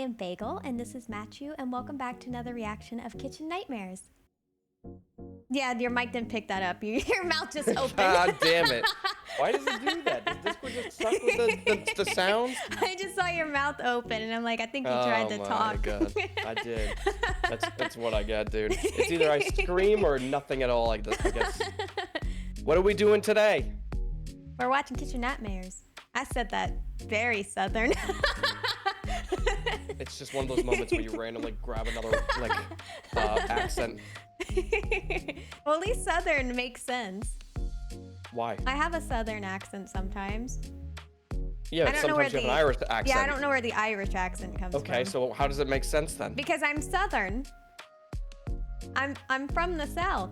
am Bagel, and this is Matthew, and welcome back to another reaction of Kitchen Nightmares. Yeah, your mic didn't pick that up. Your mouth just opened. God damn it. Why does it do that? Does Discord just suck with the sounds? I just saw your mouth open, and I'm like, I think you tried to talk. Oh my god, I did. That's what I got, dude. It's either I scream or nothing at all, I guess. What are we doing today? We're watching Kitchen Nightmares. I said that very southern. It's just one of those moments where you randomly grab another accent. Well, at least southern makes sense. Why? I have a southern accent sometimes. Yeah, sometimes you have an Irish accent. Yeah, I don't know where the Irish accent comes from. Okay, so how does it make sense then? Because I'm southern. I'm from the South.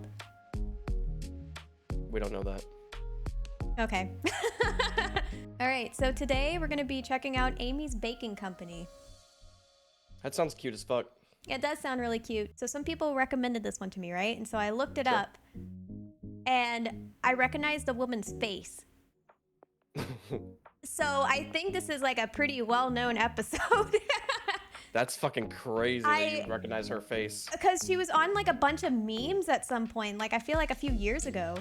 We don't know that. Okay. All right, so today we're gonna be checking out Amy's Baking Company. That sounds cute as fuck. It does sound really cute. So some people recommended this one to me, right? And so I looked it Sure. up, and I recognized the woman's face. So I think this is like a pretty well-known episode. That's fucking crazy that you recognize her face. Because she was on like a bunch of memes at some point, like I feel like a few years ago.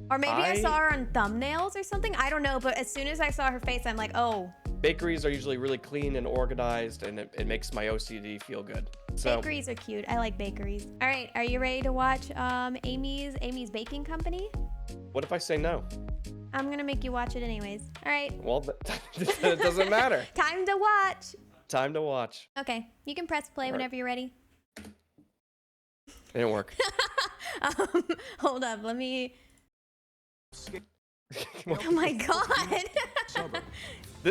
Or maybe I saw her on thumbnails or something. I don't know, but as soon as I saw her face, I'm like, oh. Bakeries are usually really clean and organized, and it makes my OCD feel good. So, bakeries are cute. I like bakeries. All right, are you ready to watch Amy's Baking Company? what if I say no? I'm gonna make you watch it anyways. All right. Well, it doesn't matter. Time to watch. Time to watch. Okay, you can press play whenever you're ready. It didn't work. Hold up, let me. Oh my god.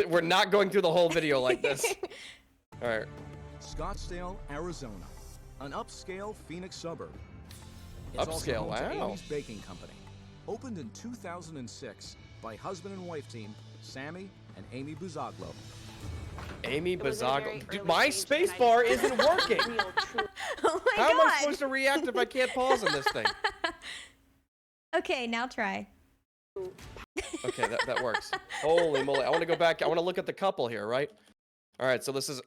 We're not going through the whole video like this. All right. Scottsdale, Arizona, an upscale Phoenix suburb. It's Upscale, also home to wow. Amy's Baking Company, opened in 2006 by husband and wife team Sammy and Amy Buzaglo. Amy Bazzago. Dude, my space bar isn't working. Oh my How god. am I supposed to react if I can't pause on this thing? Okay, now try. Okay, that works. Holy moly. I want to go back. I want to look at the couple here, right? All right, so this is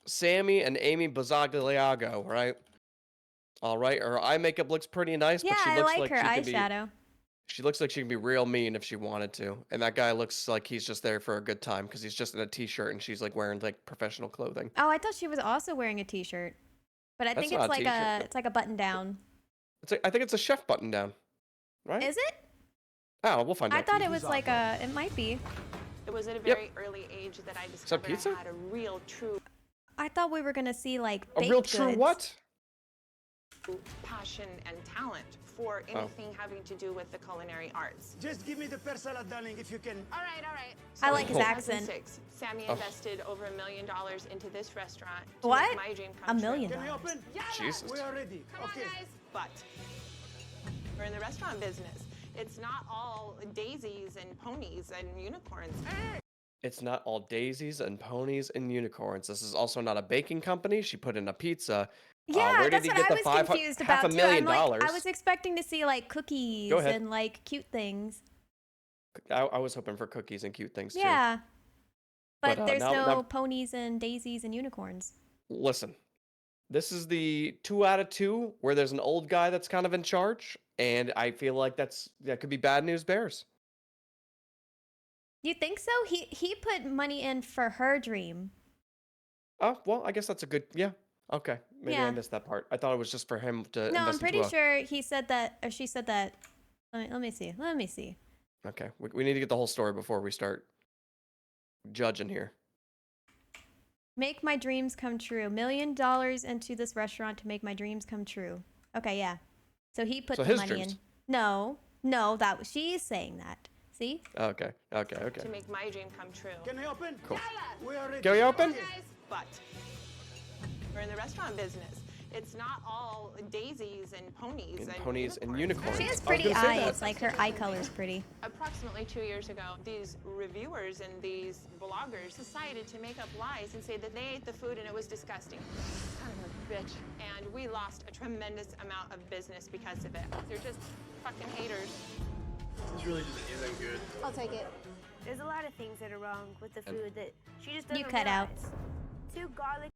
Sammy and Amy Bazzagliago, right? All right, her eye makeup looks pretty nice, Yeah, but she I looks like her eyeshadow. She looks like she can be real mean if she wanted to. And that guy looks like he's just there for a good time because he's just in a t-shirt and she's like wearing like professional clothing. Oh, I thought she was also wearing a t-shirt. But I think That's it's not a like a button down. I think it's a chef button down, right? Is it? Oh, we'll find out. I thought it was like a, it might be. It was at a very early age that I discovered pizza? I had a real true I thought we were gonna see like A baked real true goods. what? passion and talent for anything having to do with the culinary arts. Just give me the pear salad, darling, if you can. All right, all right. I like his in accent. 2006, Sammy invested over $1 million into this restaurant to What? make my dream come $1 true. million? Can we open? Yeah, Jesus. We are ready. Come Okay. on, guys. But we're in the restaurant business. It's not all daisies and ponies and unicorns. It's not all daisies and ponies and unicorns. This is also not a baking company. She put in a pizza. Yeah, where that's did he what get I the was confused about half a too. million I'm dollars? like, I was expecting to see like cookies Go ahead. and like cute things. I was hoping for cookies and cute things too. Yeah. But, But, there's now- no ponies and daisies and unicorns. Listen, this is the 2 out of 2 where there's an old guy that's kind of in charge, and I feel like that could be bad news bears. You think so? He put money in for her dream. Oh, well, I guess that's a good, yeah. Okay, maybe I Yeah. missed that part. I thought it was just for him to No, I'm invest pretty into sure he said that, or she said that. Let me see. Let me see. Okay, we need to get the whole story before we start judging here. Make my dreams come true. $1 million into this restaurant to make my dreams come true. Okay, yeah. So he put So the his money dreams. in. No, that was she's saying that. See? Okay. To make my dream come true. Can I open? Cool. We are ready. Can we open? Okay. Guys, but we're in the restaurant business. It's not all daisies and ponies And ponies and unicorns. She has I was pretty gonna say that. eyes. Like her eye color's pretty. Approximately 2 years ago, these reviewers and these bloggers decided to make up lies and say that they ate the food and it was disgusting. Son of a bitch. And we lost a tremendous amount of business because of it. They're just fucking haters. This really just isn't good. I'll take it. There's a lot of things that are wrong with the food that she just doesn't You cut out. realize. Too garlic.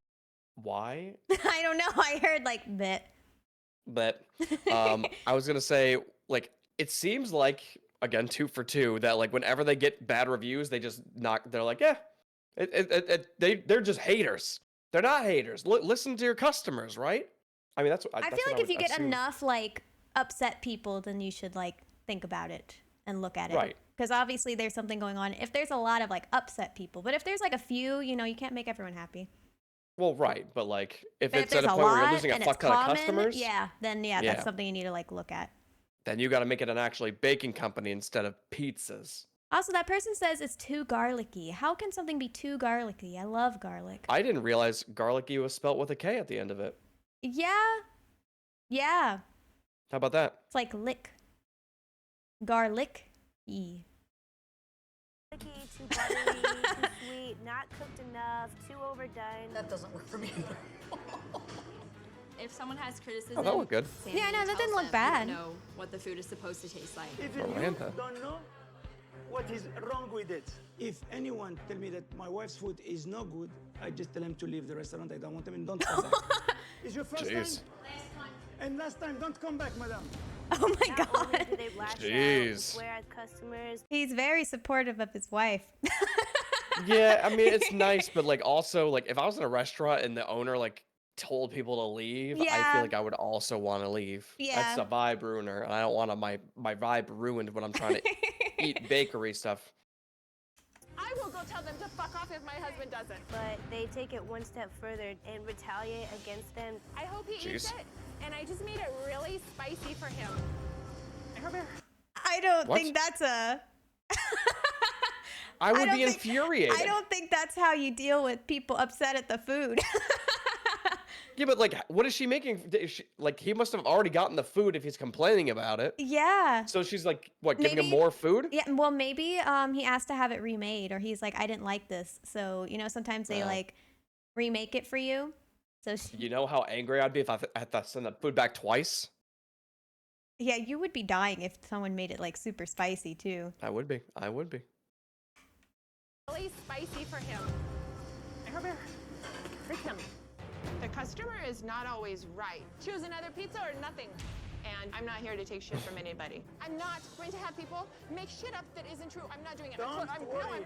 Why? I don't know. I heard like bit. But I was gonna say, like, it seems like, again, 2 for 2, that like whenever they get bad reviews, they just knock. They're like, yeah, they're just haters. They're not haters. Listen to your customers, right? I mean, that's what I feel like if you get enough like upset people, then you should like think about it and look at it. Right. Because obviously there's something going on. If there's a lot of like upset people, but if there's like a few, you know, you can't make everyone happy. Well, right, but like if But it's at a point where you're losing a and fuck it's ton of common, customers, yeah, then yeah, Yeah. that's something you need to like look at. then you got to make it an actually baking company instead of pizzas. Also, that person says it's too garlicky. How can something be too garlicky? I love garlic. I didn't realize garlicky was spelt with a K at the end of it. Yeah. Yeah. How about that? It's like lick. Garlic-y. Too buttery, too sweet, not cooked enough, too overdone. That doesn't work for me. If someone has criticism, Oh, that looked good. Sammy Yeah, no, that tells didn't look them, bad. You know what the food is supposed to taste like. Even Miranda. you don't know what is wrong with it. If anyone tell me that my wife's food is no good, I just tell him to leave the restaurant. I don't want him and don't come back. It's your first Jeez. time? And last time, don't come back, madam. Oh my Not only god. do they lash out and Jeez. swear at customers, He's very supportive of his wife. Yeah, I mean, it's nice, but like also, like if I was in a restaurant and the owner like told people to leave, I Yeah. feel like I would also want to leave. That's Yeah. a vibe ruiner, and I don't want my vibe ruined when I'm trying to eat bakery stuff. I will go tell them to fuck off if my husband doesn't. but they take it one step further and retaliate against them. I hope he eats Jeez. it. And I just made it really spicy for him. I hope it I don't What? think that's a... I would don't be think- infuriated. I don't think that's how you deal with people upset at the food. Yeah, but like, what is she making? Like, he must have already gotten the food if he's complaining about it. Yeah. So she's like, what, giving him Maybe- more food? Yeah, well, maybe he asked to have it remade, or he's like, I didn't like this. So, you know, sometimes they Yeah. like remake it for you. So, You know how angry I'd be if I had to send the food back twice? yeah, you would be dying if someone made it like super spicy too. I would be. I would be. really spicy for him. I hope it hurt him. The customer is not always right. Choose another pizza or nothing. And I'm not here to take shit from anybody. I'm not going to have people make shit up that isn't true. I'm not doing it. Don't I'm worry.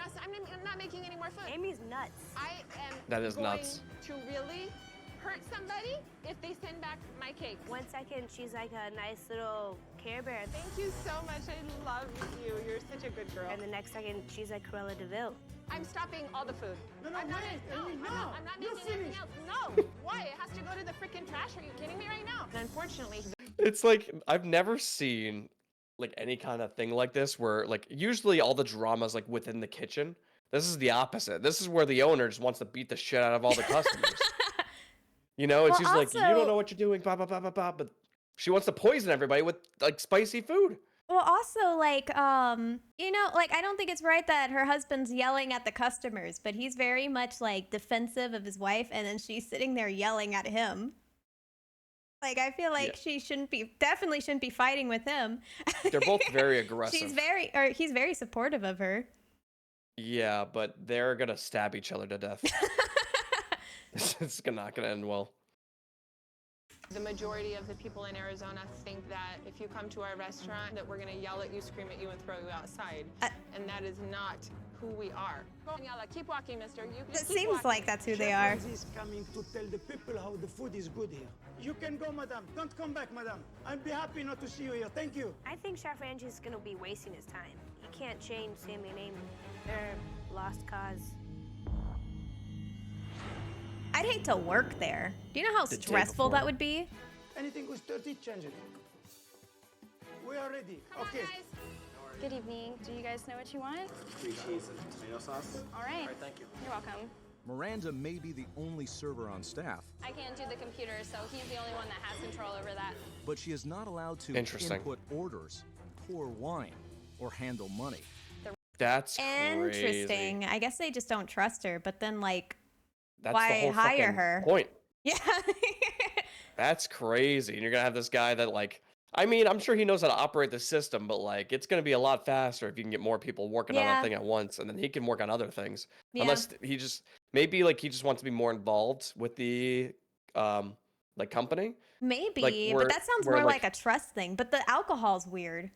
not making any more food. Amy's nuts. I am That is going nuts. to really hurt somebody if they send back my cake. 1 second, she's like a nice little Care Bear. Thank you so much. I love you. You're such a good girl. And the next second, she's like Cruella DeVille. I'm stopping all the food. No, I'm not, wait, no, Amy, I'm no. not, I'm not You making anything finish. else. No. Why? It has to go to the freaking trash. Are you kidding me right now? And unfortunately, It's like, I've never seen like any kind of thing like this where like usually all the drama's like within the kitchen. This is the opposite. This is where the owner just wants to beat the shit out of all the customers. You know, it's Well, just like, you also- don't know what you're doing, blah, blah, blah, blah, blah. But she wants to poison everybody with like spicy food. Well, also, like, you know, like, I don't think it's right that her husband's yelling at the customers, but he's very much, like, defensive of his wife, and then she's sitting there yelling at him. Like, I feel like Yeah. she definitely shouldn't be fighting with him. They're both very aggressive. He's very supportive of her. Yeah, but they're gonna stab each other to death. It's not gonna end well. the majority of the people in Arizona think that if you come to our restaurant, that we're gonna yell at you, scream at you, and throw you outside. And that is not who we are. Go and yell at, keep walking, mister. You It keep seems walking. like that's who they Chef are. Ramsay is coming to tell the people how the food is good here. You can go, madam. Don't come back, madam. I'll be happy not to see you here. Thank you. I think Chef Angie's gonna be wasting his time. He can't change Sammy and Amy. They're lost cause. I'd hate to work there. Do you know how The day stressful before. that would be? Anything with 30, change it. We are ready. Come Okay. on, guys. Good evening. Do you guys know what you want? 3 cheese and tomato sauce. All right. All right, thank you. You're welcome. Miranda may be the only server on staff, I can't do the computer, so he's the only one that has control over that. but she is not allowed to Interesting. input orders, pour wine, or handle money. That's crazy. Interesting. I guess they just don't trust her, but then, like, That's Why the whole hire fucking her? point. yeah. That's crazy. And you're gonna have this guy that like, I mean, I'm sure he knows how to operate the system, but like, it's gonna be a lot faster if you can get more people working on Yeah. a thing at once, and then he can work on other things. Yeah. Unless he just Maybe like he just wants to be more involved with the like company. Maybe, but that sounds more like a trust thing. But the alcohol's weird.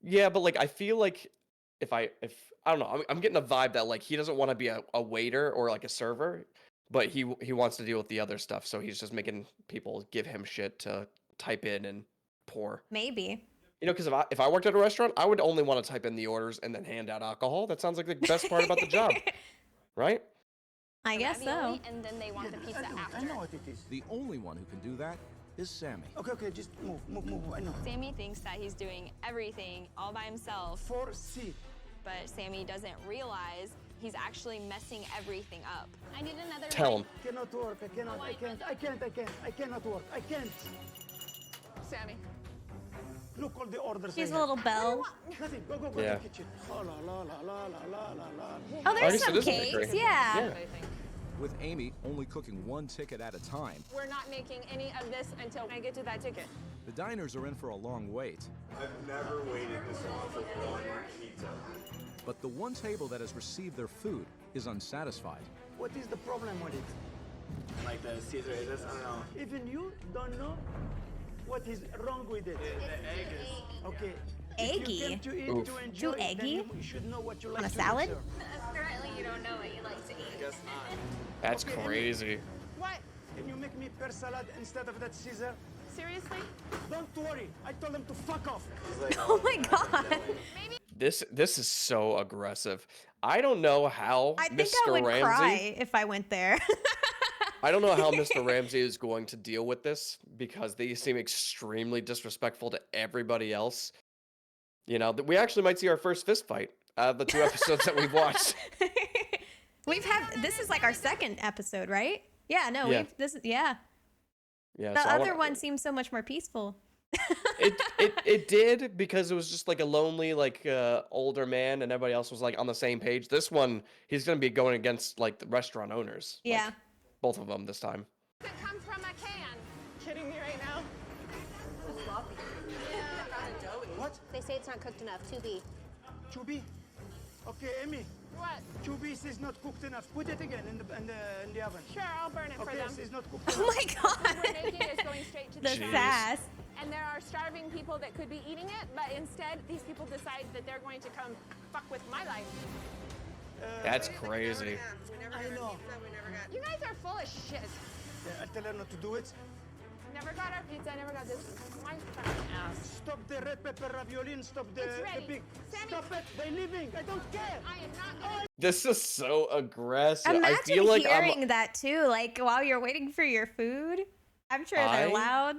Yeah, but like I feel like if I don't know, I'm getting a vibe that like he doesn't want to be a waiter or like a server, but he wants to deal with the other stuff. So he's just making people give him shit to type in and pour. Maybe. You know, because if I worked at a restaurant, I would only want to type in the orders and then hand out alcohol. That sounds like the best part about the job, right? I guess so. Ravioli, and then they want the pizza after. I know what it is. The only one who can do that is Sammy. Okay, just move. I know. Sammy thinks that he's doing everything all by himself, 4C. but Sammy doesn't realize he's actually messing everything up. I need another. Tell him. Cannot work. I cannot. I cannot work. I can't. Sammy. Look all the orders. She's I a little have. bell. Nothing. Go Yeah. to the kitchen. Oh, la. Oh, there's guess it some is a cakes. bakery. Yeah. Yeah. I think. With Amy only cooking one ticket at a time, We're not making any of this until I get to that ticket. the diners are in for a long wait. I've never waited this long for one pizza. But the one table that has received their food is unsatisfied. What is the problem with it? Like the Caesar is this? I don't know. Even you don't know what is wrong with it. The egg is. Okay. Eggy. If you came to eat Oof. to enjoy, Too then eggy? you should know what you like On a to salad? eat, sir. Apparently, you don't know what you like to eat. Guess not. That's Okay, crazy. What? Can you make me per salad instead of that Caesar? Seriously? Don't worry. I told them to fuck off. Oh my god. This is so aggressive. I don't know how I think Mr. I would Ramsay. cry if I went there. I don't know how Mr. Ramsay is going to deal with this because they seem extremely disrespectful to everybody else. You know, we actually might see our first fist fight out of the 2 episodes that we've watched. This is like our second episode, right? Yeah, no, Yeah. yeah. Yeah, The so I other wanna- one seems so much more peaceful. it did because it was just like a lonely like older man and everybody else was like on the same page. This one he's gonna be going against like the restaurant owners. like, Yeah. both of them this time. It comes from a can. Kidding me right now? What? They say it's not cooked enough. 2B. Chubby? Okay, Amy. What? Chubby is not cooked enough. Put it again in the oven. Sure, I'll burn it for Okay, them. it's not cooked Oh enough. my What god. we're making is going straight to The the trash. sass. And there are starving people that could be eating it, but instead these people decide that they're going to come fuck with my life. That's crazy. I know. You guys are full of shit. I tell her not to do it. Never got our pizza, never got this one. My fucking ass. Stop the red pepper ravioli and stop It's the ready. pig. Sammy- Stop it. They're leaving. I don't care. I am not gonna. This is so aggressive. Imagine I feel like hearing that too, like while you're waiting for your food. I'm sure they're loud.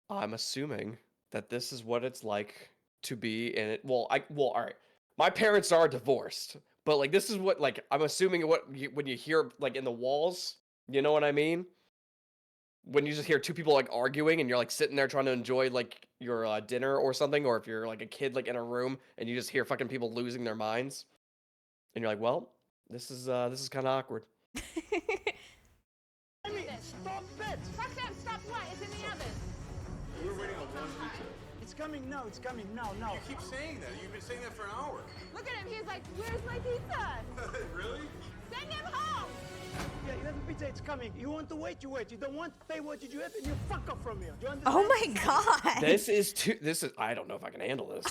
I'm assuming that this is what it's like to be in it. Well, all right. My parents are divorced, but like this is what like I'm assuming when you hear like in the walls, you know what I mean? When you just hear two people like arguing and you're like sitting there trying to enjoy like your dinner or something, or if you're like a kid like in a room and you just hear fucking people losing their minds, and you're like, well, this is kind of awkward. Amy, stop it. Fuck them, stop what? It's in the oven. We're waiting on one pizza. It's coming now. It's coming now. You keep saying that. You've been saying that for an hour. Look at him, he's like, where's my pizza? Really? Send him home! Yeah, you have a pizza. It's coming. You want to wait, you wait. You don't want, pay what did you have, and you fuck off from here. Do you understand? Oh my god. This is I don't know if I can handle this.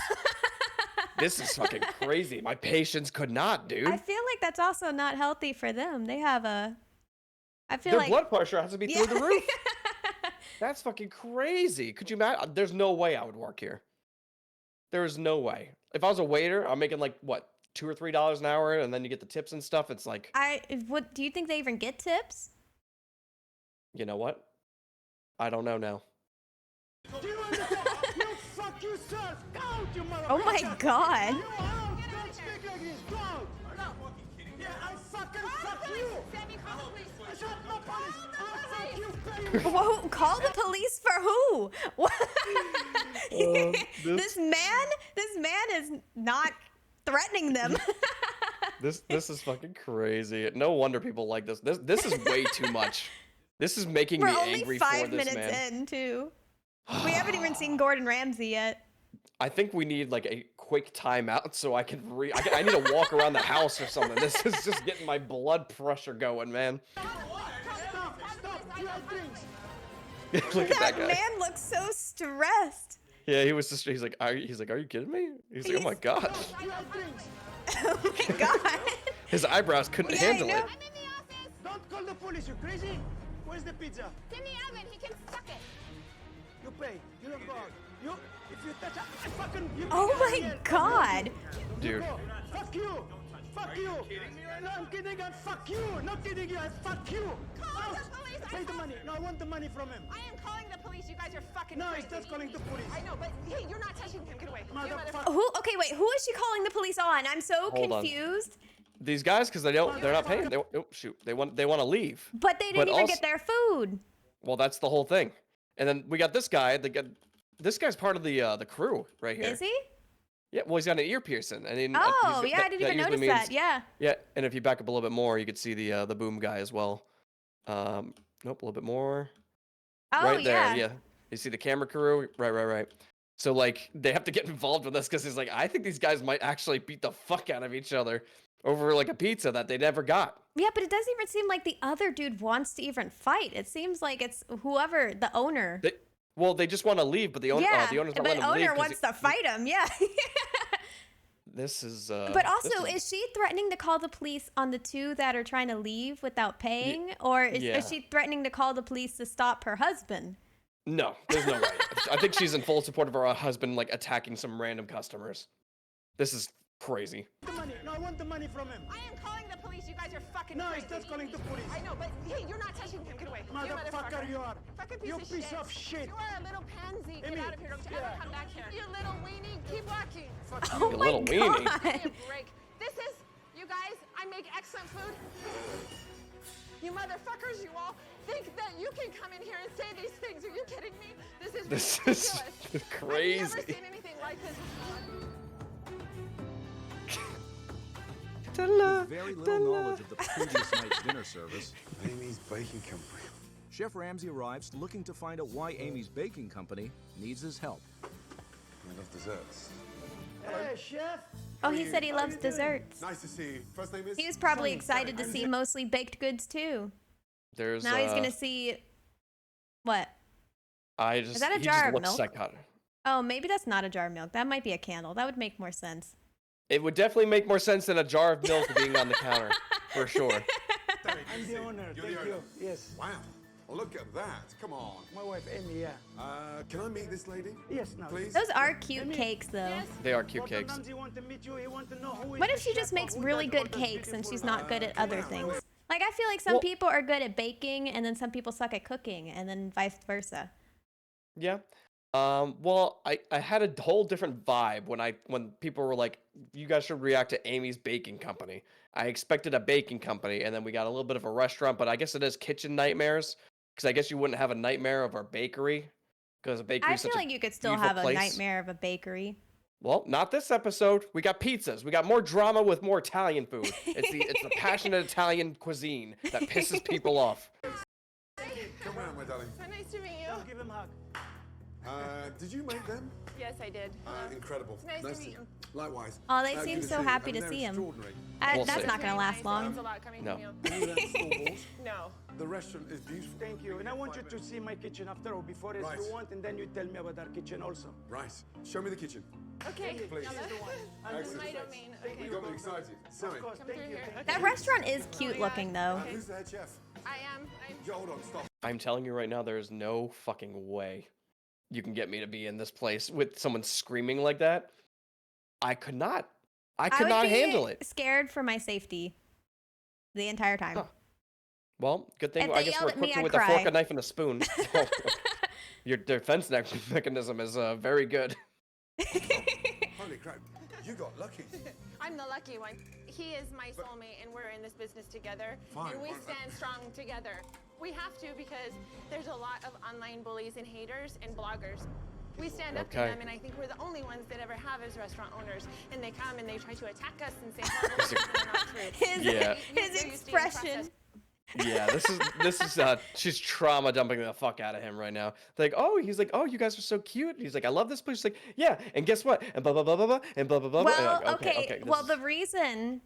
This is fucking crazy. My patience could not, dude. I feel like that's also not healthy for them. They have I feel Their like blood pressure has to be Yeah. through the roof. That's fucking crazy. Could you imagine? There's no way I would work here. There is no way. If I was a waiter, I'm making like what, $2 or $3 an hour, and then you get the tips and stuff. It's like, what do you think they even get tips? you know what? I don't know now. Do you understand? You fuck yourself. Go out, you motherfucker. Oh my god. You out. Don't speak like this. Go out. Are you fucking kidding me? Yeah, I fucking Call fuck the you. police! Sammy, call the police! Shut up, police. I'll fuck you, baby. Whoa, call the police for who? What? This man is not threatening them. This is fucking crazy. No wonder people like this. This is way too much. This is making We're me only angry 5 for this minutes man. in too. We haven't even seen Gordon Ramsay yet. I think we need like a quick timeout so I can I need to walk around the house or something. This is just getting my blood pressure going, man. Look at that guy. man looks so stressed. Yeah, he's like, are you kidding me? He's like, oh my god. Oh my god. His eyebrows couldn't handle it. I'm in the office. Don't call the police, you crazy? Where's the pizza? It's in the oven. He can suck it. You pay. You don't go out. You, if you touch I fucking... You Oh get out my here. god. Dude. Go. Fuck you. Fuck you. No, I'm kidding. I fuck you. Not kidding you. I fuck you. Call the police. Pay the money. No, I want the money from him. I am calling the police. You guys are fucking No, crazy. he's just calling the police. I know, but hey, you're not touching him. Get away. You Motherfucker. Who? Okay, wait. Who is she calling the police on? I'm so Hold on. confused. These guys, because they're not paying. Oh shoot, they want to leave. But they didn't even also- get their food. Well, that's the whole thing. And then we got this guy. This guy's part of the crew right here. Is he? Yeah. Well, he's got an ear piercing. And then, Oh, yeah, I didn't even usually notice that. Yeah. Yeah, and if you back up a little bit more, you could see the boom guy as well. Nope, a little bit more. Oh, Right yeah. there, yeah. You see the camera crew? Right. So, like, they have to get involved with this because he's like, I think these guys might actually beat the fuck out of each other over, like, a pizza that they never got. Yeah, but it doesn't even seem like the other dude wants to even fight. It seems like it's whoever, the owner. They just want to leave, but the owner's Yeah, not but letting them leave. owner 'cause wants to fight him. Yeah. This is. But also, is she threatening to call the police on the two that are trying to leave without paying? Or yeah. is she threatening to call the police to stop her husband? No, there's no way. I think she's in full support of her husband, like, attacking some random customers. This is crazy. The money. No, I want the money from him. I am calling the police. You guys are fucking No, crazy. he's just calling the police. I know, but hey, you're not touching him. Get away. Motherfucker, you are. Fucking You piece piece of shit. You are a little pansy. Get Amy, out of here. Don't you ever come back here. You little weenie. Keep walking. Oh You my little weenie. god. Give me a break. This is, you guys, I make excellent food. You motherfuckers, you all think that you can come in here and say these things. Are you kidding me? This is This ridiculous. is I've crazy. never seen anything like this. With very little knowledge of the previous night's dinner service, Amy's Baking Company. Chef Ramsay arrives looking to find out why Amy's baking company needs his help. I love desserts. Hey, chef. Oh, he said he loves desserts. Nice to see you. First name is? He was probably excited to see mostly baked goods too. There's. Now he's gonna see. What? I just. Is that a he jar just of looks milk? psychotic. Oh, maybe that's not a jar of milk. That might be a candle. That would make more sense. It would definitely make more sense than a jar of milk being on the counter, for sure. I'm the owner. You're Thank the you. owner. Yes. Wow. Well, look at that. Come on. My wife, Amy, yeah. Can I meet this lady? Yes, now. Please? Those are cute cakes, though. They are cute Gordon cakes. Ramsay want to meet you. He want to know who is What the if she chef just or makes who really does all good those cakes and she's beautiful, not good at other things? Like, I feel like some Well- people are good at baking and then some people suck at cooking and then vice versa. Yeah. Well, I had a whole different vibe when people were like, you guys should react to Amy's Baking Company. I expected a baking company, and then we got a little bit of a restaurant, but I guess it is kitchen nightmares, because I guess you wouldn't have a nightmare of our bakery, because a bakery I is feel such a like you could still beautiful have a place. nightmare of a bakery. Well, not this episode. We got pizzas. We got more drama with more Italian food. It's the passionate Italian cuisine that pisses people off. Come around, my darling. So nice to meet you. Give him a hug. Did you make them? Yes, I did. Incredible. Nice to meet you. Likewise. Oh, they Good seem to so see you. happy to they're see him. extraordinary. We'll That's see. not gonna last It means long. a lot coming No. from you. Are you that small balls? No. The restaurant is beautiful. Thank you. And I want you to see my kitchen after or before as Right. you want, and then you tell me about our kitchen also. Right. Show me the kitchen. Okay. Please. This is my Excellent. domain. You Okay. got me excited. Sammy. Of course, Come thank through you. here. That restaurant is cute looking, though. Who's the head chef? I am. Yeah, hold on, stop. I'm telling you right now, there is no fucking way you can get me to be in this place with someone screaming like that. I could not. I could would not be handle it. Scared for my safety the entire time. Huh. Well, good thing If I they guess yelled we're at me, cooking I'd with a fork, cry. a knife, and a spoon. So, your defense mechanism is very good. Holy crap. You got lucky. I'm the lucky one. He is my soulmate, and we're in this business together. Fine, And we fine. stand strong together. We have to because there's a lot of online bullies and haters and bloggers. We stand up to Okay. them, and I think we're the only ones that ever have as restaurant owners. And they come and they try to attack us and say horrible things that are not true. His, Yeah. his They're used to being expression. processed. Yeah, this is she's trauma dumping the fuck out of him right now. Like, he's like, you guys are so cute. And he's like, I love this place. She's like, yeah, and guess what? And blah blah blah blah blah and blah blah blah. Well, Like, okay. this Well, is- the reason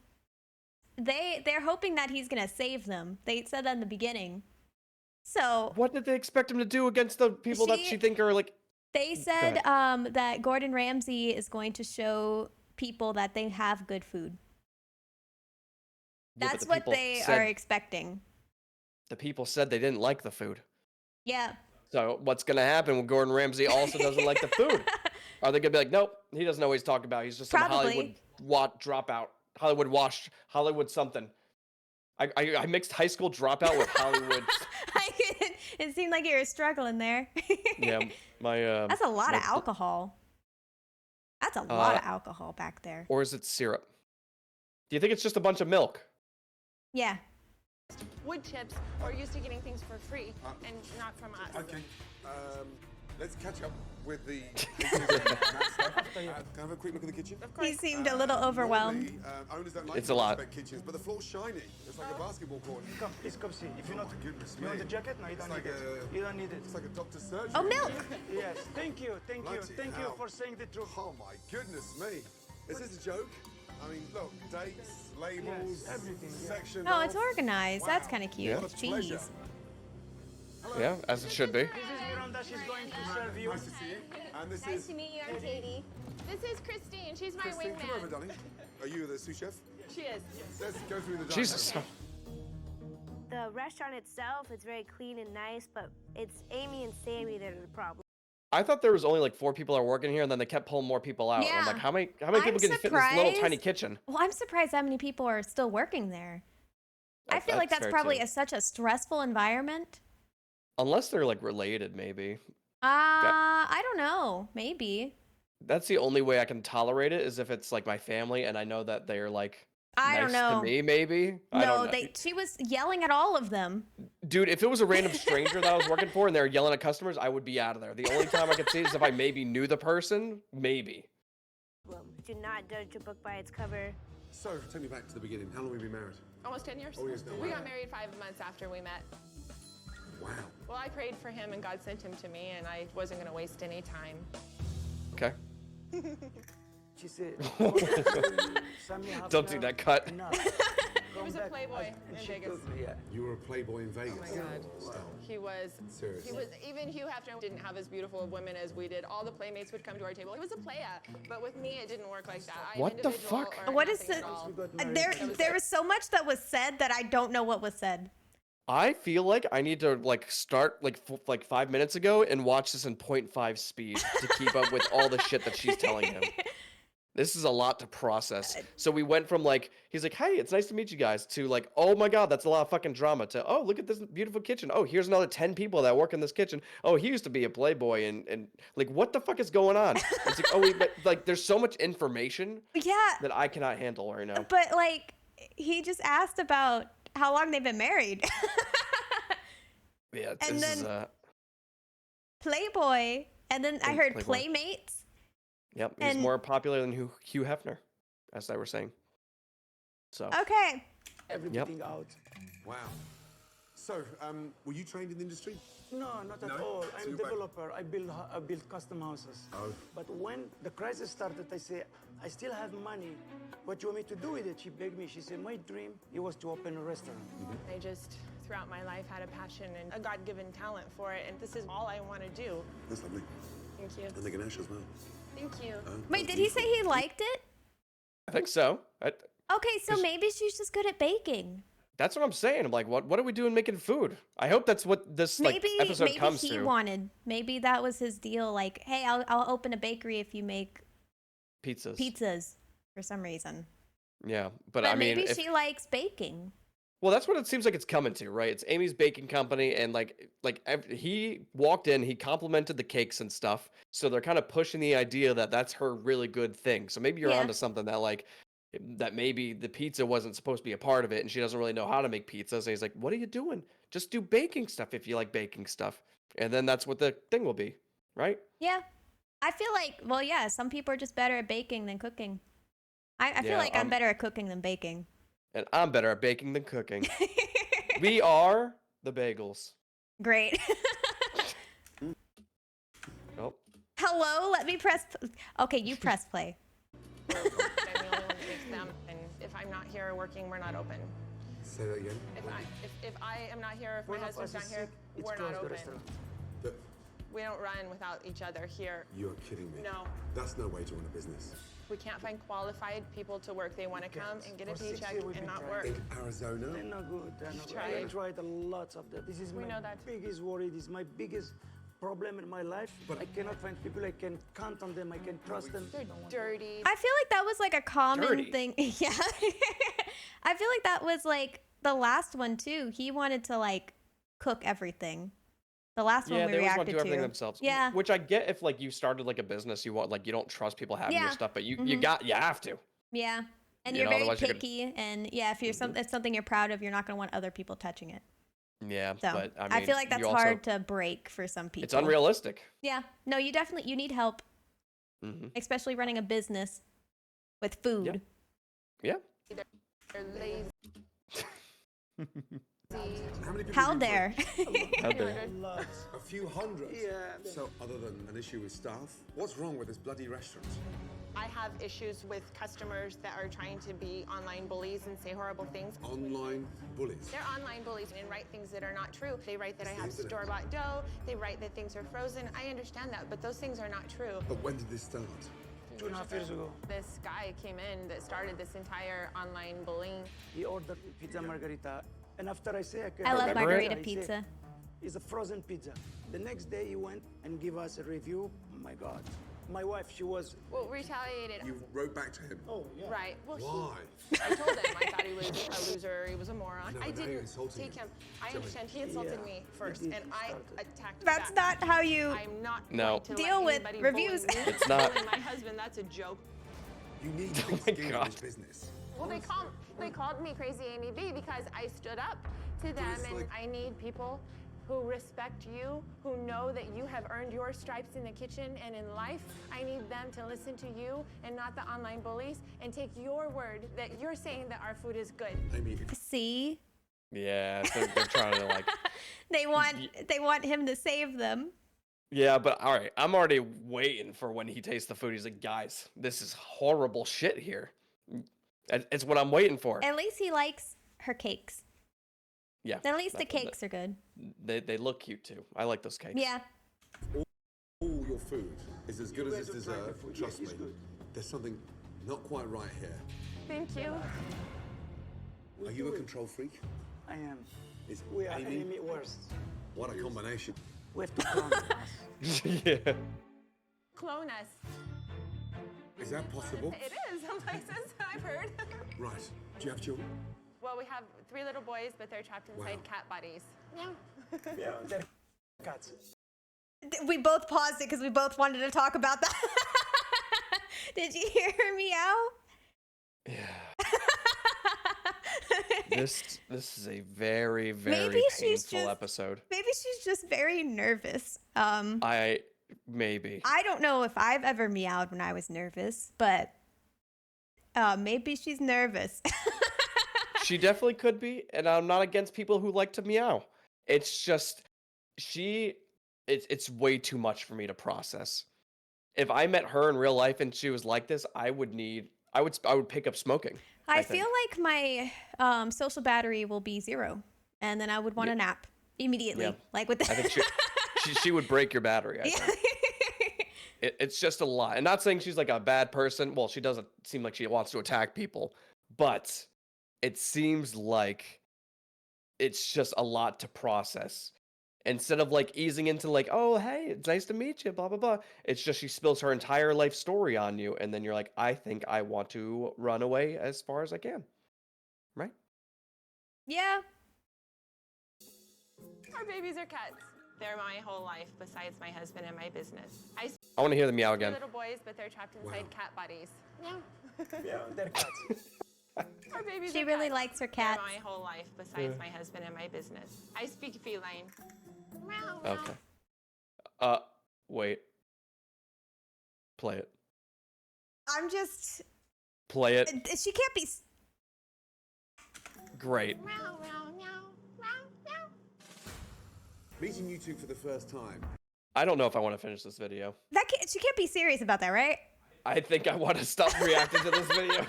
they're hoping that he's gonna save them. They said that in the beginning. So what did they expect him to do against the people that she think are like? they said that Gordon Ramsay is going to show people that they have good food. Yeah, but That's the what people they said- are expecting. The people said they didn't like the food. Yeah. So what's gonna happen when Gordon Ramsay also doesn't like the food? Are they gonna be like, nope, he doesn't know what he's talking about. He's just some Probably. Hollywood dropout, Hollywood washed, Hollywood something. I mixed high school dropout with Hollywood. It seemed like you were struggling there. Yeah, my. That's a lot of alcohol. That's a lot of alcohol back there. Or is it syrup? Do you think it's just a bunch of milk? Yeah. Wood chips are used to getting things for free and not from us. Okay. Let's catch up with the kitchen and that stuff. Can I have a quick look at the kitchen? Of course. He seemed a little overwhelmed. Normally, owners don't like It's a lot. to inspect kitchens, but the floor's shiny. It's like a basketball court. Please come see. If you Oh not, my goodness you want me. the jacket? No, you It's don't like need it. You don't need it. It's like a doctor's surgery. Oh, milk. Yes. Thank you. Thank you. Bloody Thank you hell. for saying the truth. Oh my goodness me. Is this a joke? I mean, look, dates, labels, Yes, everything, yeah. section. Oh, it's off. organized. That's Wow. kind of cute. Yeah. With What a pleasure. cheese. Yeah, as it should be. This is Miranda. She's going to serve you. Nice to see you. And this Nice is to meet you. I'm Katie. This is Christine. She's my Christine. Come over, wingman. darling. Are you the sous chef? She is. Let's go through the dining Jesus. room. The restaurant itself is very clean and nice, but it's Amy and Sammy that are the problem. I thought there was only like 4 people that are working here, and then they kept pulling more people out. And I'm Yeah. like, how many I'm people can fit in this little tiny surprised- kitchen? Well, I'm surprised how many people are still working there. I feel like that's fair, probably too. such a stressful environment. Unless they're like related, maybe. I don't know. Maybe. That's the only way I can tolerate it is if it's like my family and I know that they're like I nice don't know. to me, maybe. I No, don't know. she was yelling at all of them. Dude, if it was a random stranger that I was working for and they were yelling at customers, I would be out of there. The only time I could see is if I maybe knew the person, maybe. Do not judge a book by its cover. So, take me back to the beginning. How long have we been married? Almost 10 years. Oh, yes, no We way. got married 5 months after we met. Wow. Well, I prayed for him and God sent him to me, and I wasn't going to waste any time. Okay. She said, Sammy have Don't do now that cut. enough. He was a playboy And in she Vegas. told me, yeah. You were a playboy in Vegas. Oh my God. Wow. He was. Seriously. He was. Even Hugh Hefner didn't have as beautiful of women as we did. All the playmates would come to our table. He was a playa, but with me, it didn't work like that. I'm What the individual fuck? or What is nothing it? at all. We got married. There was so much that was said that I don't know what was said. I feel like I need to like start like 5 minutes ago and watch this in 0.5 speed to keep up with all the shit that she's telling him. This is a lot to process. So we went from like, he's like, hey, it's nice to meet you guys, to like, oh my God, that's a lot of fucking drama, to, oh, look at this beautiful kitchen. Oh, here's another 10 people that work in this kitchen. Oh, he used to be a playboy, and like, what the fuck is going on? It's like, oh, but like, there's so much information Yeah, that I cannot handle right now. but like he just asked about how long they've been married. Yeah, and this is, then- Playboy, and then I heard Playboy. Playmates. yep, he's and- more popular than Hugh Hefner, as I were saying. So, Okay. Everything out. Wow. So, were you trained in the industry? No, not at No? all. So I'm a you're back- developer. I build custom houses. Oh. But when the crisis started, I said, I still have money. What do you want me to do with it? She begged me. She said, my dream, it was to open a restaurant. I just, throughout my life, had a passion and a God-given talent for it, and this is all I want to do. That's lovely. Thank you. And the Ganesh as well. Thank you. Wait, did he say he liked it? I think so. Okay, so maybe she's just good at baking. That's what I'm saying. I'm like, what are we doing making food? I hope that's what this like Maybe episode maybe comes he to. wanted. Maybe that was his deal. Like, hey, I'll open a bakery if you make Pizzas. pizzas for some reason. Yeah, but But I mean, maybe if- she likes baking. well, that's what it seems like it's coming to, right? It's Amy's baking company, and he walked in, he complimented the cakes and stuff, so they're kind of pushing the idea that that's her really good thing. So maybe you're Yeah. onto something that maybe the pizza wasn't supposed to be a part of it, and she doesn't really know how to make pizzas. And he's like, "What are you doing? Just do baking stuff if you like baking stuff," and then that's what the thing will be, right? Yeah. I feel like, well, yeah, some people are just better at baking than cooking. I feel Yeah, like I'm better at cooking than baking. And I'm better at baking than cooking. We are the bagels. Great. Oh. Hello, let me press. Okay, you press play. I'm the only one that makes them, and if I'm not here working, we're not open. Say that again. If I am not here, if my One of husband's us not is here, sick, it's we're closed not the open. restaurant. But We don't run without each other here. you're kidding me. No. That's no way to run a business. We can't find qualified people to work. They want to come and get a For 6 paycheck years we've and been not trying. work. In Arizona? They're not good. They're not good. Tried. I tried a lot of that. This is We my know that. biggest worry. This is my biggest problem in my life. But- I cannot find people I can count on them. I can trust them. They're dirty. I feel like that was like a common Dirty. thing. Yeah. I feel like that was like the last one too. He wanted to like cook everything. The last Yeah, one we they always want reacted to do everything to. themselves. Yeah. Which I get if like you started like a business, you want like you don't trust people having your Yeah. stuff, but you Mhm. you have to. Yeah. And You you're know, very otherwise you're gonna- picky, and yeah, if you're it's something you're proud of, you're not gonna want other people touching it. Yeah, So but I mean, I feel like that's you also- hard to break for some people. It's unrealistic. Yeah. No, you definitely you need help, Hmm. especially running a business with food. Yeah. They're lazy. How many people How have you dare? How dare. Lots. A few hundred? Yeah. So, other than an issue with staff, what's wrong with this bloody restaurant? I have issues with customers that are trying to be online bullies and say horrible things. Online bullies. They're online bullies and write things that are not true. They write that I have It's the internet. store-bought dough. They write that things are frozen. I understand that, but those things are not true. But when did this start? 2.5 years ago, This guy came in that started this entire online bullying. he ordered pizza margarita. And after I say I love Remember margarita he said, pizza. it's a frozen pizza. The next day he went and gave us a review. Oh my God. My wife, she was, Well, retaliated. You wrote back to him. oh yeah. Right. Well, Why? I told him I thought he was a loser. He was a moron. No, I but now you're didn't insulting take him. him. I Tell me. understand he insulted Yeah, me he first, did. and He I started. attacked That's back. not how you. I'm not No. going to Deal let with anybody reviews. bully me. It's not- Bully my husband. That's a joke. You need Oh thick my skin in God. this business. Well, they called me Crazy Amy B because I stood up to them, it's and like- I need people who respect you, who know that you have earned your stripes in the kitchen and in life. I need them to listen to you and not the online bullies, and take your word that you're saying that our food is good. Amy, if See, Yeah, they're trying to like. they want him to save them. Yeah, but all right, I'm already waiting for when he tastes the food. He's like, guys, this is horrible shit here. It's what I'm waiting for. At least he likes her cakes. Yeah. At least the that- cakes are good. They look cute too. I like those cakes. Yeah. all your food is as good as You this guys will try the dessert, food. trust Yeah, it's me, good. there's something not quite right here. Thank you. Are you a control freak? I am. Is We are Amy? enemy worst. What a combination. We have to clone us. Yeah. Clone us. Is that possible? It is some places, I've heard. Right. Do you have children? Well, we have 3 little boys, but they're trapped inside Wow. cat bodies. Meow. Yeah, they're cats. We both paused it because we both wanted to talk about that. Did you hear her meow? Yeah. This is a very Maybe she's painful just- episode. Maybe she's just very nervous. Maybe. I don't know if I've ever meowed when I was nervous, but maybe she's nervous. She definitely could be, and I'm not against people who like to meow. It's just it's way too much for me to process. If I met her in real life and she was like this, I would pick up smoking. I think. feel like my social battery will be 0, and then I would want a nap immediately. Yeah. Like with I think she would break your battery. I think. It's just a lot. And not saying she's like a bad person. Well, she doesn't seem like she wants to attack people, but it seems like it's just a lot to process. Instead of like easing into like, oh, hey, it's nice to meet you, blah, blah, blah. It's just she spills her entire life story on you. And then you're like, I think I want to run away as far as I can. Right? Yeah. Our babies are cats. They're my whole life besides my husband and my business. I I want to hear the meow again. little boys, but they're trapped inside cat bodies. Meow. Yeah, they're cats. Our babies She are really cats. likes her They're cats. my whole life besides my husband and my business. I speak feline. Meow, meow. Okay. Wait. Play it. I'm just. Play it. She can't be. Great. Meow, meow, meow, meow. Meeting you two for the first time. I don't know if I want to finish this video. She can't be serious about that, right? I think I want to stop reacting to this video.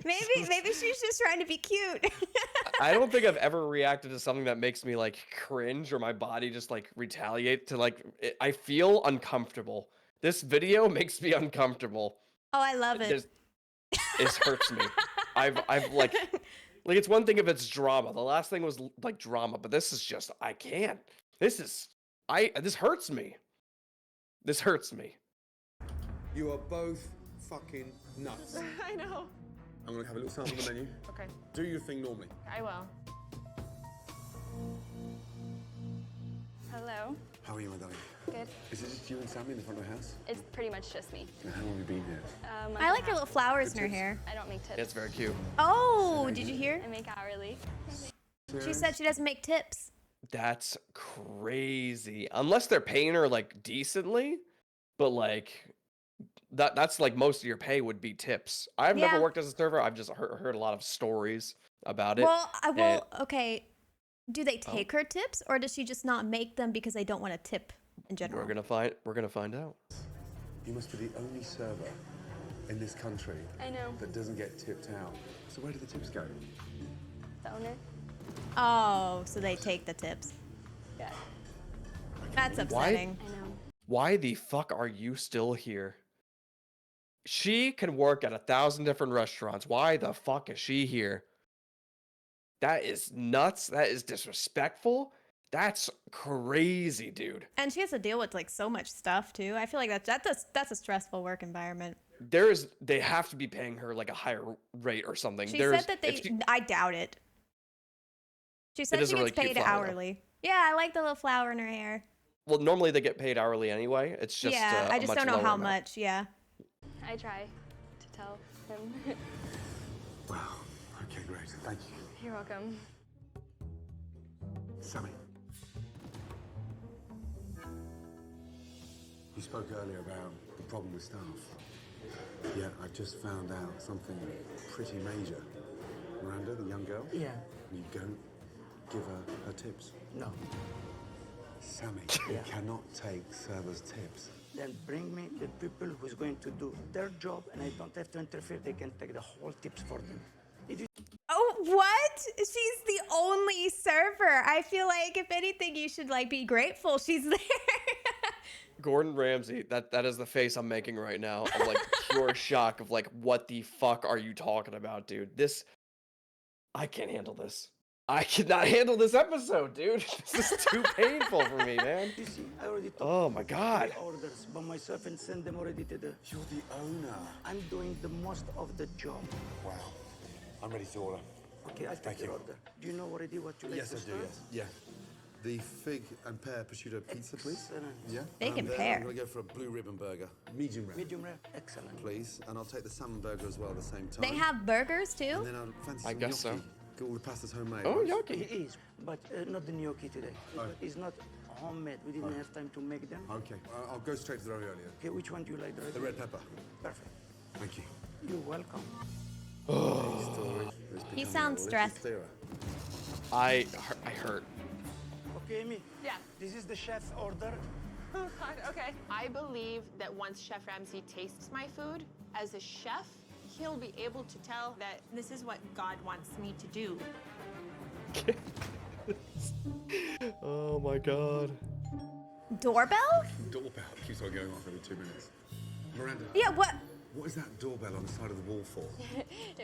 Maybe she's just trying to be cute. I don't think I've ever reacted to something that makes me like cringe or my body just like retaliate to like I feel uncomfortable. This video makes me uncomfortable. Oh, I love it. It hurts me. I've like it's one thing if it's drama. The last thing was like drama, but this is just I can't. This hurts me. This hurts me. You are both fucking nuts. I know. I'm gonna have a little sample of the menu. Okay, Do your thing normally. I will. Hello. How are you, my darling? Good. Is it just you and Sammy in the front of the house? It's pretty much just me. And how long have you been here? I like her little flowers in her hair. I don't make tips. It's very cute. Oh, did you hear? I make hourly. She said she doesn't make tips. That's crazy. Unless they're paying her like decently, but like that's like most of your pay would be tips. I've Yeah. never worked as a server. I've just heard a lot of stories about it. Well, okay. Do they take her tips, or does she just not make them because they don't want to tip in general? We're gonna find out. You must be the only server in this country I know. that doesn't get tipped out. So where do the tips go? The owner. Oh, so they take the tips. Yeah. That's upsetting. I know. Why the fuck are you still here? She can work at 1,000 different restaurants. Why the fuck is she here? That is nuts. That is disrespectful. That's crazy, dude. And she has to deal with like so much stuff too. I feel like that's a stressful work environment. They have to be paying her like a higher rate or something. She said that I doubt it. She said she really gets cute paid flower, though. hourly. Yeah, I like the little flower in her hair. Well, normally they get paid hourly anyway. It's just I a just much don't know lower how amount. much. Yeah. I try to tell him. Wow. Okay, great. Thank you. You're welcome. Sammy. You spoke earlier about the problem with staff. Yeah, I've just found out something pretty major. Miranda, the young girl? Yeah. You don't give her tips. No. Sammy, you cannot take servers' tips. Then bring me the people who's going to do their job, and I don't have to interfere. They can take the whole tips for them. Oh, what? She's the only server. I feel like if anything, you should like be grateful she's there. Gordon Ramsay, that is the face I'm making right now of like pure shock of like, what the fuck are you talking about, dude? I can't handle this. I cannot handle this episode, dude. This is too painful for me, man. You see, I already took Oh my god. orders by myself and sent them already to the... You're the owner. I'm doing the most of the job. Wow. I'm ready to order. Okay, I'll take your order. Do you know already what you like Yes, to I do, start? yes. Yeah. The fig and pear prosciutto pizza, please. Excellent. Yeah. Fig and then pear. I'm going to go for a blue ribbon burger. Medium rare. Medium rare. Excellent. Please. And I'll take the salmon burger as well at the same time. They have burgers too? And then I'll fancy I some guess so. gnocchi. All the pasta's homemade. Oh, right? gnocchi. It is, but not the gnocchi today. It's not homemade. We didn't have time to make them. Okay. I'll go straight to the ravioli. Okay, which one do you like? The red pepper. Perfect. Thank you. You're welcome. He sounds stressed. I hurt. Okay, Amy. Yeah. This is the chef's order. Oh God. Okay. I believe that once Chef Ramsay tastes my food, as a chef, he'll be able to tell that this is what God wants me to do. Oh my god. Doorbell? Doorbell keeps on going off every 2 minutes. Miranda. Yeah, what? What is that doorbell on the side of the wall for?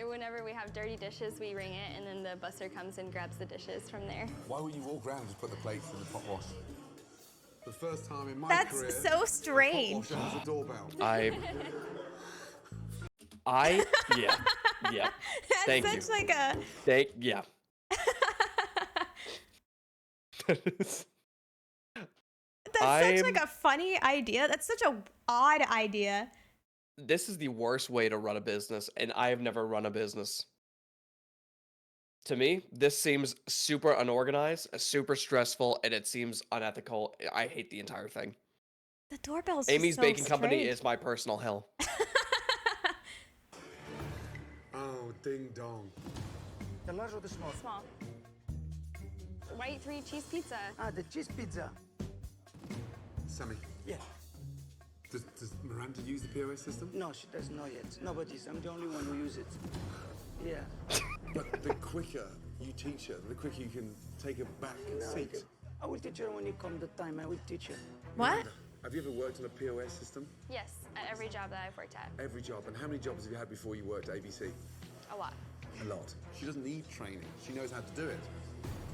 Whenever we have dirty dishes, we ring it, and then the buster comes and grabs the dishes from there. Why wouldn't you walk around and just put the plates in the pot wash? The first time in my That's career, so strange. the pot washer was a doorbell. Yeah. Thank That's you. such like a... Yeah. That's such like a funny idea. That's such a odd idea. This is the worst way to run a business, and I have never run a business. To me, this seems super unorganized, super stressful, and it seems unethical. I hate the entire thing. The doorbell's Amy's just so Baking Company strange. is my personal hell. Oh, ding dong. The large or the small? Small. white 3-cheese pizza. Ah, the cheese pizza. Sammy, Yeah. does Miranda use the POS system? No, she doesn't know yet. Nobody's. I'm the only one who uses it. Yeah. But the quicker you teach her, the quicker you can take her back seat. I will teach her when you come the time. I will teach her. What? Have you ever worked on a POS system? Yes, at every job that I've worked at. Every job. And how many jobs have you had before you worked at ABC? A lot. A lot. She doesn't need training. She knows how to do it.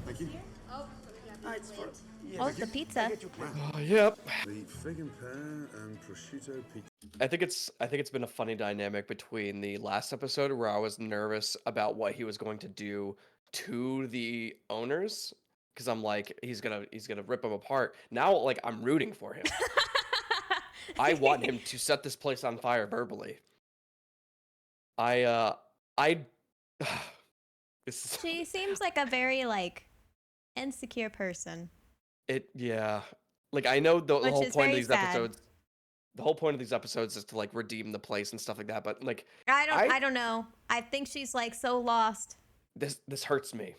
Thank you. Ah, it's for. Yes. Oh, it's the pizza. I get you, please. Yep. The fig and pear and prosciutto pizza. I think it's been a funny dynamic between the last episode where I was nervous about what he was going to do to the owners because I'm like he's gonna rip them apart. Now like I'm rooting for him. I want him to set this place on fire verbally. I this is She seems like a very like insecure person. yeah. Like I know the Which whole is point of very these sad. episodes. The whole point of these episodes is to like redeem the place and stuff like that. But like I don't know. I think she's like so lost. this hurts me,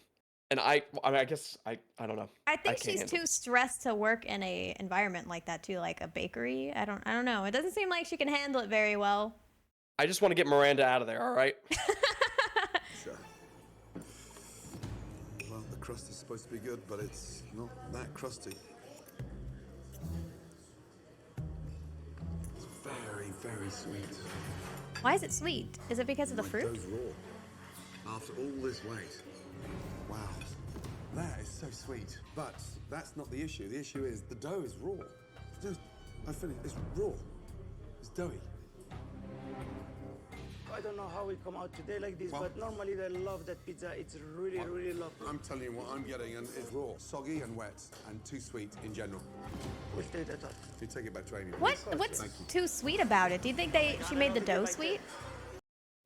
and I mean, I guess I don't know. I think can't she's handle too stressed to work in a environment like that too, like a bakery. I don't know. It doesn't seem like she can handle it very well. I just want to get Miranda out of there. All right. Sure. Well, the crust is supposed to be good, but it's not that crusty. It's very, very sweet. Why is it sweet? Is it because of the My fruit? dough's raw. After all this wait. Wow. That is so sweet. But that's not the issue. The issue is the dough is raw. I finished. It's raw. It's doughy. I don't know how we come out today like this, Well- but normally they love that pizza. It's really, really lovely. I'm telling you what I'm getting, and it's raw, soggy and wet, and too sweet in general. We'll take that up. You take it back to Amy. What please. what's Thank you. too sweet about it? Do you think she made the dough sweet?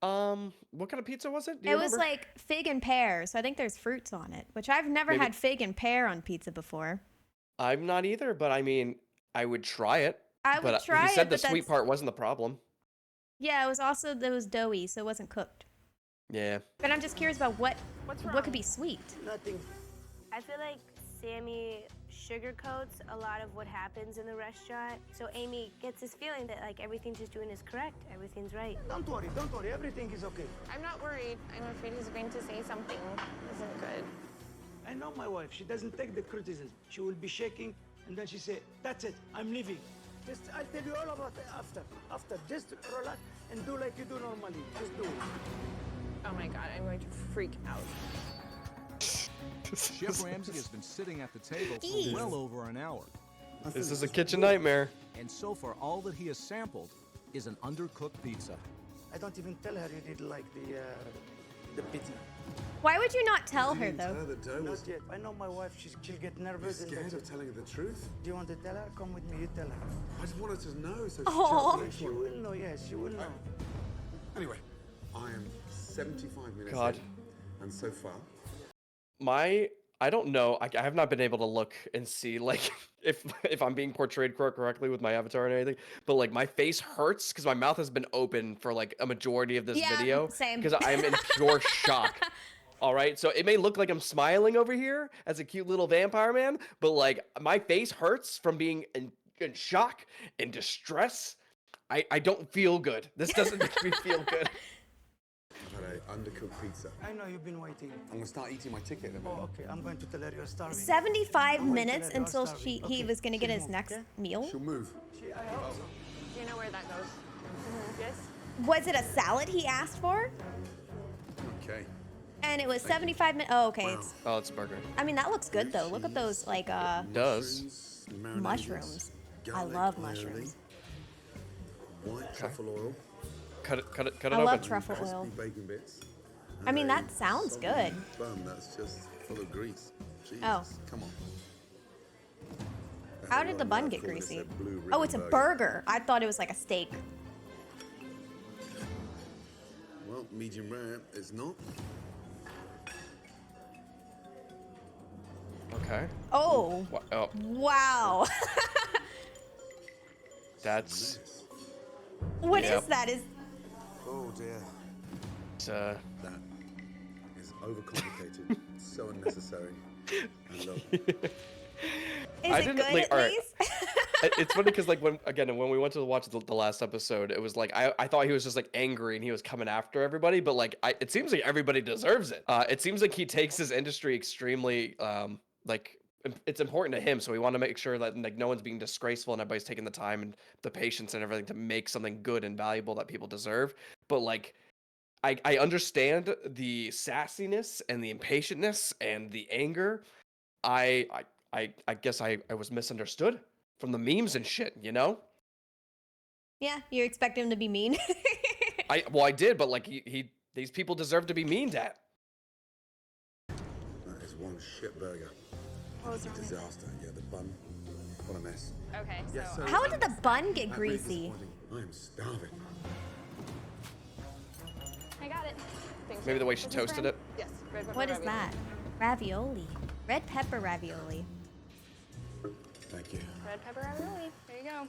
What kind of pizza was it? Do It you was remember? like fig and pear, so I think there's fruits on it, which I've never Maybe- had fig and pear on pizza before. I'm not either, but I mean, I would try it. I would But try he said it, the but sweet that's- part wasn't the problem. Yeah, it was doughy, so it wasn't cooked. Yeah. But I'm just curious about what What's could wrong? be sweet. Nothing. I feel like Sammy sugarcoats a lot of what happens in the restaurant. So Amy gets this feeling that like everything she's doing is correct, everything's right. Don't worry, don't worry. Everything is okay. I'm not worried. I'm afraid he's going to say something isn't good. I know my wife. She doesn't take the criticism. She will be shaking, and then she say, "That's it. I'm leaving." Just, I'll tell you all about it after. After, just relax and do like you do normally. Just do it. Oh my God, I'm going to freak out. Chef Ramsay has been sitting at the table for Jeez. well over an hour. This is a kitchen nightmare. And so far, all that he has sampled is an undercooked pizza. I don't even tell her you did like the pizza. Why would you not tell You her didn't tell though? her the dough was Not yet. I know my wife. She'll get nervous. and scared that's of it. telling her the truth. Do you want to tell her? Come with me. You tell her. I just wanted to know, so Aw. she She will know. Yes, she will know. Anyway, I am 75 minutes God. in, and so far, I don't know. I have not been able to look and see like if I'm being portrayed correctly with my avatar and anything. But like my face hurts because my mouth has been open for like a majority of this Yeah, video. same. Because I'm in pure shock. All right, so it may look like I'm smiling over here as a cute little vampire man, but like my face hurts from being in shock and distress. I don't feel good. This doesn't make me feel good. I've had an undercooked pizza. I know you've been waiting. I'm gonna start eating my ticket in a minute. Oh, okay. I'm going to tell her you're starving. 75 I'm going to minutes let her until starve he it. Okay, was gonna get she'll his move, next okay? meal. She'll move. I hope so. Do you know where that goes? Yes? Was it a salad he asked for? Okay. And it was 75 minutes. Oh, okay. Wow. It's, Oh, it's a burger. I mean, that looks good though. Look at those like Does. Marinated, mushrooms. I garlic love aioli, mushrooms. White truffle oil. Cut it I open. love truffle crispy oil. bacon bits. I mean, and that a sounds soggy good. Bun that's just full of grease. Jesus, Oh. come on. How did the bun get greasy? Oh, it's a burger. I thought it was like a steak. Well, medium rare is not. Okay. Oh, Oh, wow. that's What is Yep. that? Is Oh dear, it's, that is overcomplicated. So unnecessary. I love it. Is I it didn't, good like, at alright. least? It's funny because like when we went to watch the last episode, it was like I thought he was just like angry and he was coming after everybody, but like it seems like everybody deserves it. It seems like he takes his industry extremely like it's important to him, so we want to make sure that like no one's being disgraceful and everybody's taking the time and the patience and everything to make something good and valuable that people deserve. But like I understand the sassiness and the impatientness and the anger. I guess I was misunderstood from the memes and shit, you know? Yeah, you expect him to be mean. I did, but like these people deserve to be memed at. That is one shit burger. What was It's a wrong with it? disaster. Yeah, the bun. What a mess. Okay, Yes, so sir. How did the bun get That's really greasy? disappointing. I am starving. I got it. Thank Maybe you. the way she This is for toasted him? it. Yes, red pepper What is ravioli. that? Ravioli. Red pepper ravioli. Thank you. Red pepper ravioli. There you go.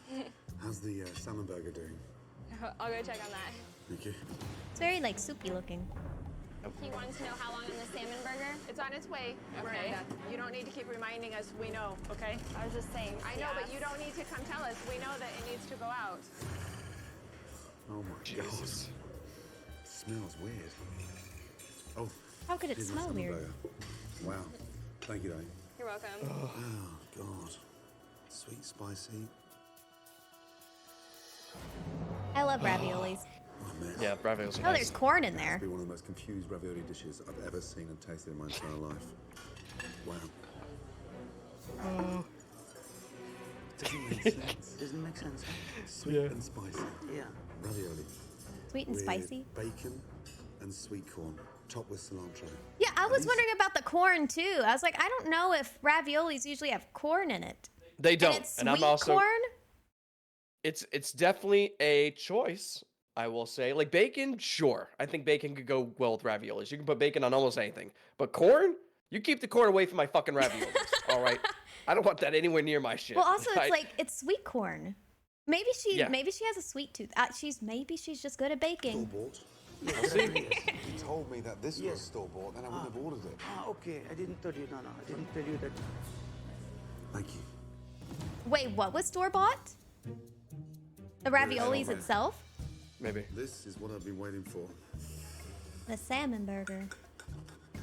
How's the salmon burger doing? I'll go check on that. Thank you. It's very like soupy looking. He wanted to know how long on the salmon burger. It's on its way, Okay. Miranda. You don't need to keep reminding us. We know, okay? I was just saying. I know, but you don't need to come tell us. We know that it needs to go out. Oh my Jesus. god. It smells weird. Oh. How could it here's my smell salmon weird? burger. Wow. Thank you, Dave. You're welcome. Oh god. Sweet, spicy. I love raviolis. What a mess. Yeah, raviolis are Oh, nice. there's corn in It's there. been one of the most confused ravioli dishes I've ever seen and tasted in my entire life. Wow. Doesn't make sense. Doesn't make sense. Sweet and spicy. Yeah. Ravioli. Sweet and with spicy. Bacon and sweet corn, topped with cilantro. Yeah, I was these- wondering about the corn too. I was like, I don't know if raviolis usually have corn in it. They don't. And it's And sweet I'm also corn? it's definitely a choice, I will say. Like bacon, sure. I think bacon could go well with raviolis. You can put bacon on almost anything. But corn? You keep the corn away from my fucking raviolis. All right? I don't want that anywhere near my shit. Well, also it's I- like it's sweet corn. Maybe she Yeah. maybe she has a sweet tooth. Maybe she's just good at baking. Store-bought. We'll see. He told me that this Yes. was store-bought, then I wouldn't have ordered it. Ah, okay. I didn't tell you. No, I didn't tell you that. Thank you. Wait, what was store bought? The raviolis right. itself? Maybe. This is what I've been waiting for. The salmon burger.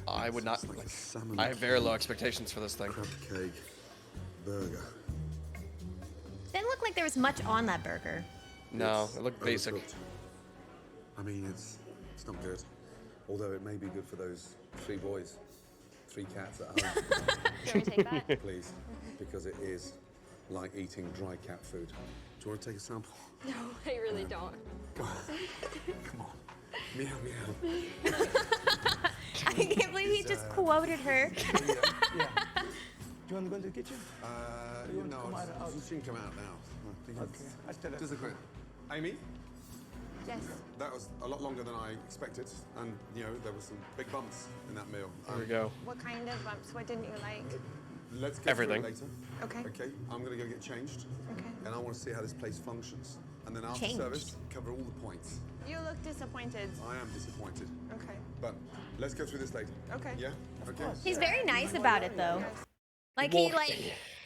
I would not. It's like Like, a salmon I have very low expectations for this thing. crab cake burger. Didn't look like there was much on that burger. No, It's it looked basic. overcooked. I mean, it's not good. Although it may be good for those 3 boys, 3 cats at home. Can we take that? Please, because it is like eating dry cat food. Do you want to take a sample? No, I really don't. Come on. Meow, meow. I can't believe he just quoted her. Yeah. Do you want to go into the kitchen? You want to know, come out? she can come out now. I think Okay. I'll tell her. Just a quick. Amy, Yes. that was a lot longer than I expected, and you know there were some big bumps in that meal. Here we go. What kind of bumps? What didn't you like? Let's get Everything. through it later. Okay. Okay, I'm gonna go get changed, Okay. and I want to see how this place functions, and then after Changed. service, cover all the points. You look disappointed. I am disappointed, Okay. but let's go through this later. Okay. Yeah. Okay. He's very nice about it though. Like he Well,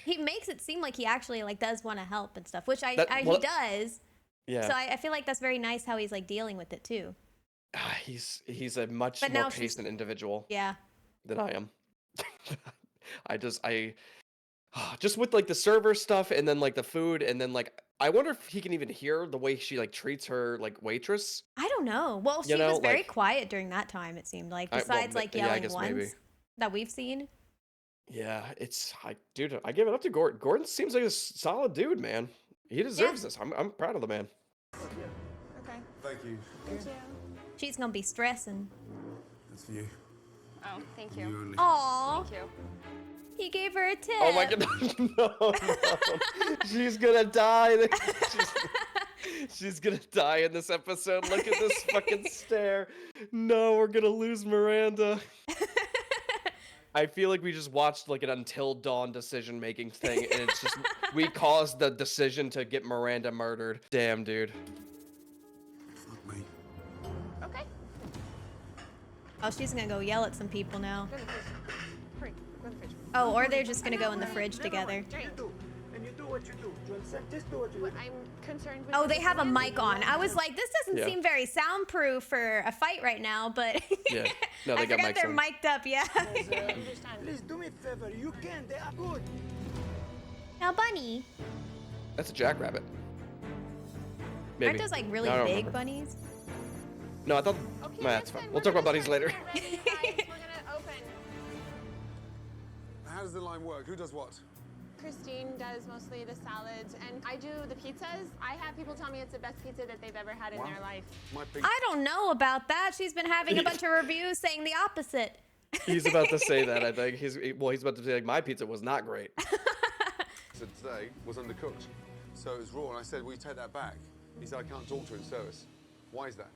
he makes it seem like he actually like does want to help and stuff, which That- he well- does. Yeah. So I feel like that's very nice how he's like dealing with it too. He's a much But more now she's- patient individual Yeah. than I am. I just with like the server stuff and then like the food and then like I wonder if he can even hear the way she like treats her like waitress. I don't know. Well, she You know, was very like- quiet during that time. It seemed like, well, besides like yeah, I yelling guess once maybe. that we've seen. Yeah, dude, I give it up to Gordon. Gordon seems like a solid dude, man. He deserves this. I'm proud of the man. Okay. Thank you. Thank you. She's gonna be stressing. That's for you. Oh, thank You you. only. Aw, Thank you. he gave her a tip. Oh my goodness. No. She's gonna die. She's gonna die in this episode. Look at this fucking stare. No, we're gonna lose Miranda. I feel like we just watched like an Until Dawn decision making thing, and it's just we caused the decision to get Miranda murdered. Damn, dude. Fuck me. Okay. Oh, she's gonna go yell at some people now. Go in the fridge. Hurry. Go in the fridge. Oh, or they're just gonna go in the fridge Never together. mind. You do. And you do what you do. Do you understand? Just do what you do. But I'm concerned with Oh, the they have a disagreement. mic on. I was like, this doesn't Yeah. seem very soundproof for a fight right now, but Yeah. No, they I got forgot mics they're on. mic'd up, yeah. Please do me a favor. You can. They are good. Now, Bunny. That's a jackrabbit. Maybe. Aren't those like really I don't big remember. bunnies? No, I thought. Okay, Nah, that's listen, fine. we're We'll talk about gonna buddies later. start getting ready, guys. We're gonna open. How does the line work? Who does what? Christine does mostly the salads, and I do the pizzas. I have people tell me it's the best pizza that they've ever had in their life. My big I don't know about that. She's been having a bunch of reviews saying the opposite. He's about to say that. I think he's about to say like my pizza was not great. pizza today was undercooked, so it was raw. And I said, "Will you take that back?" He said, "I can't talk to her in service." Why is that?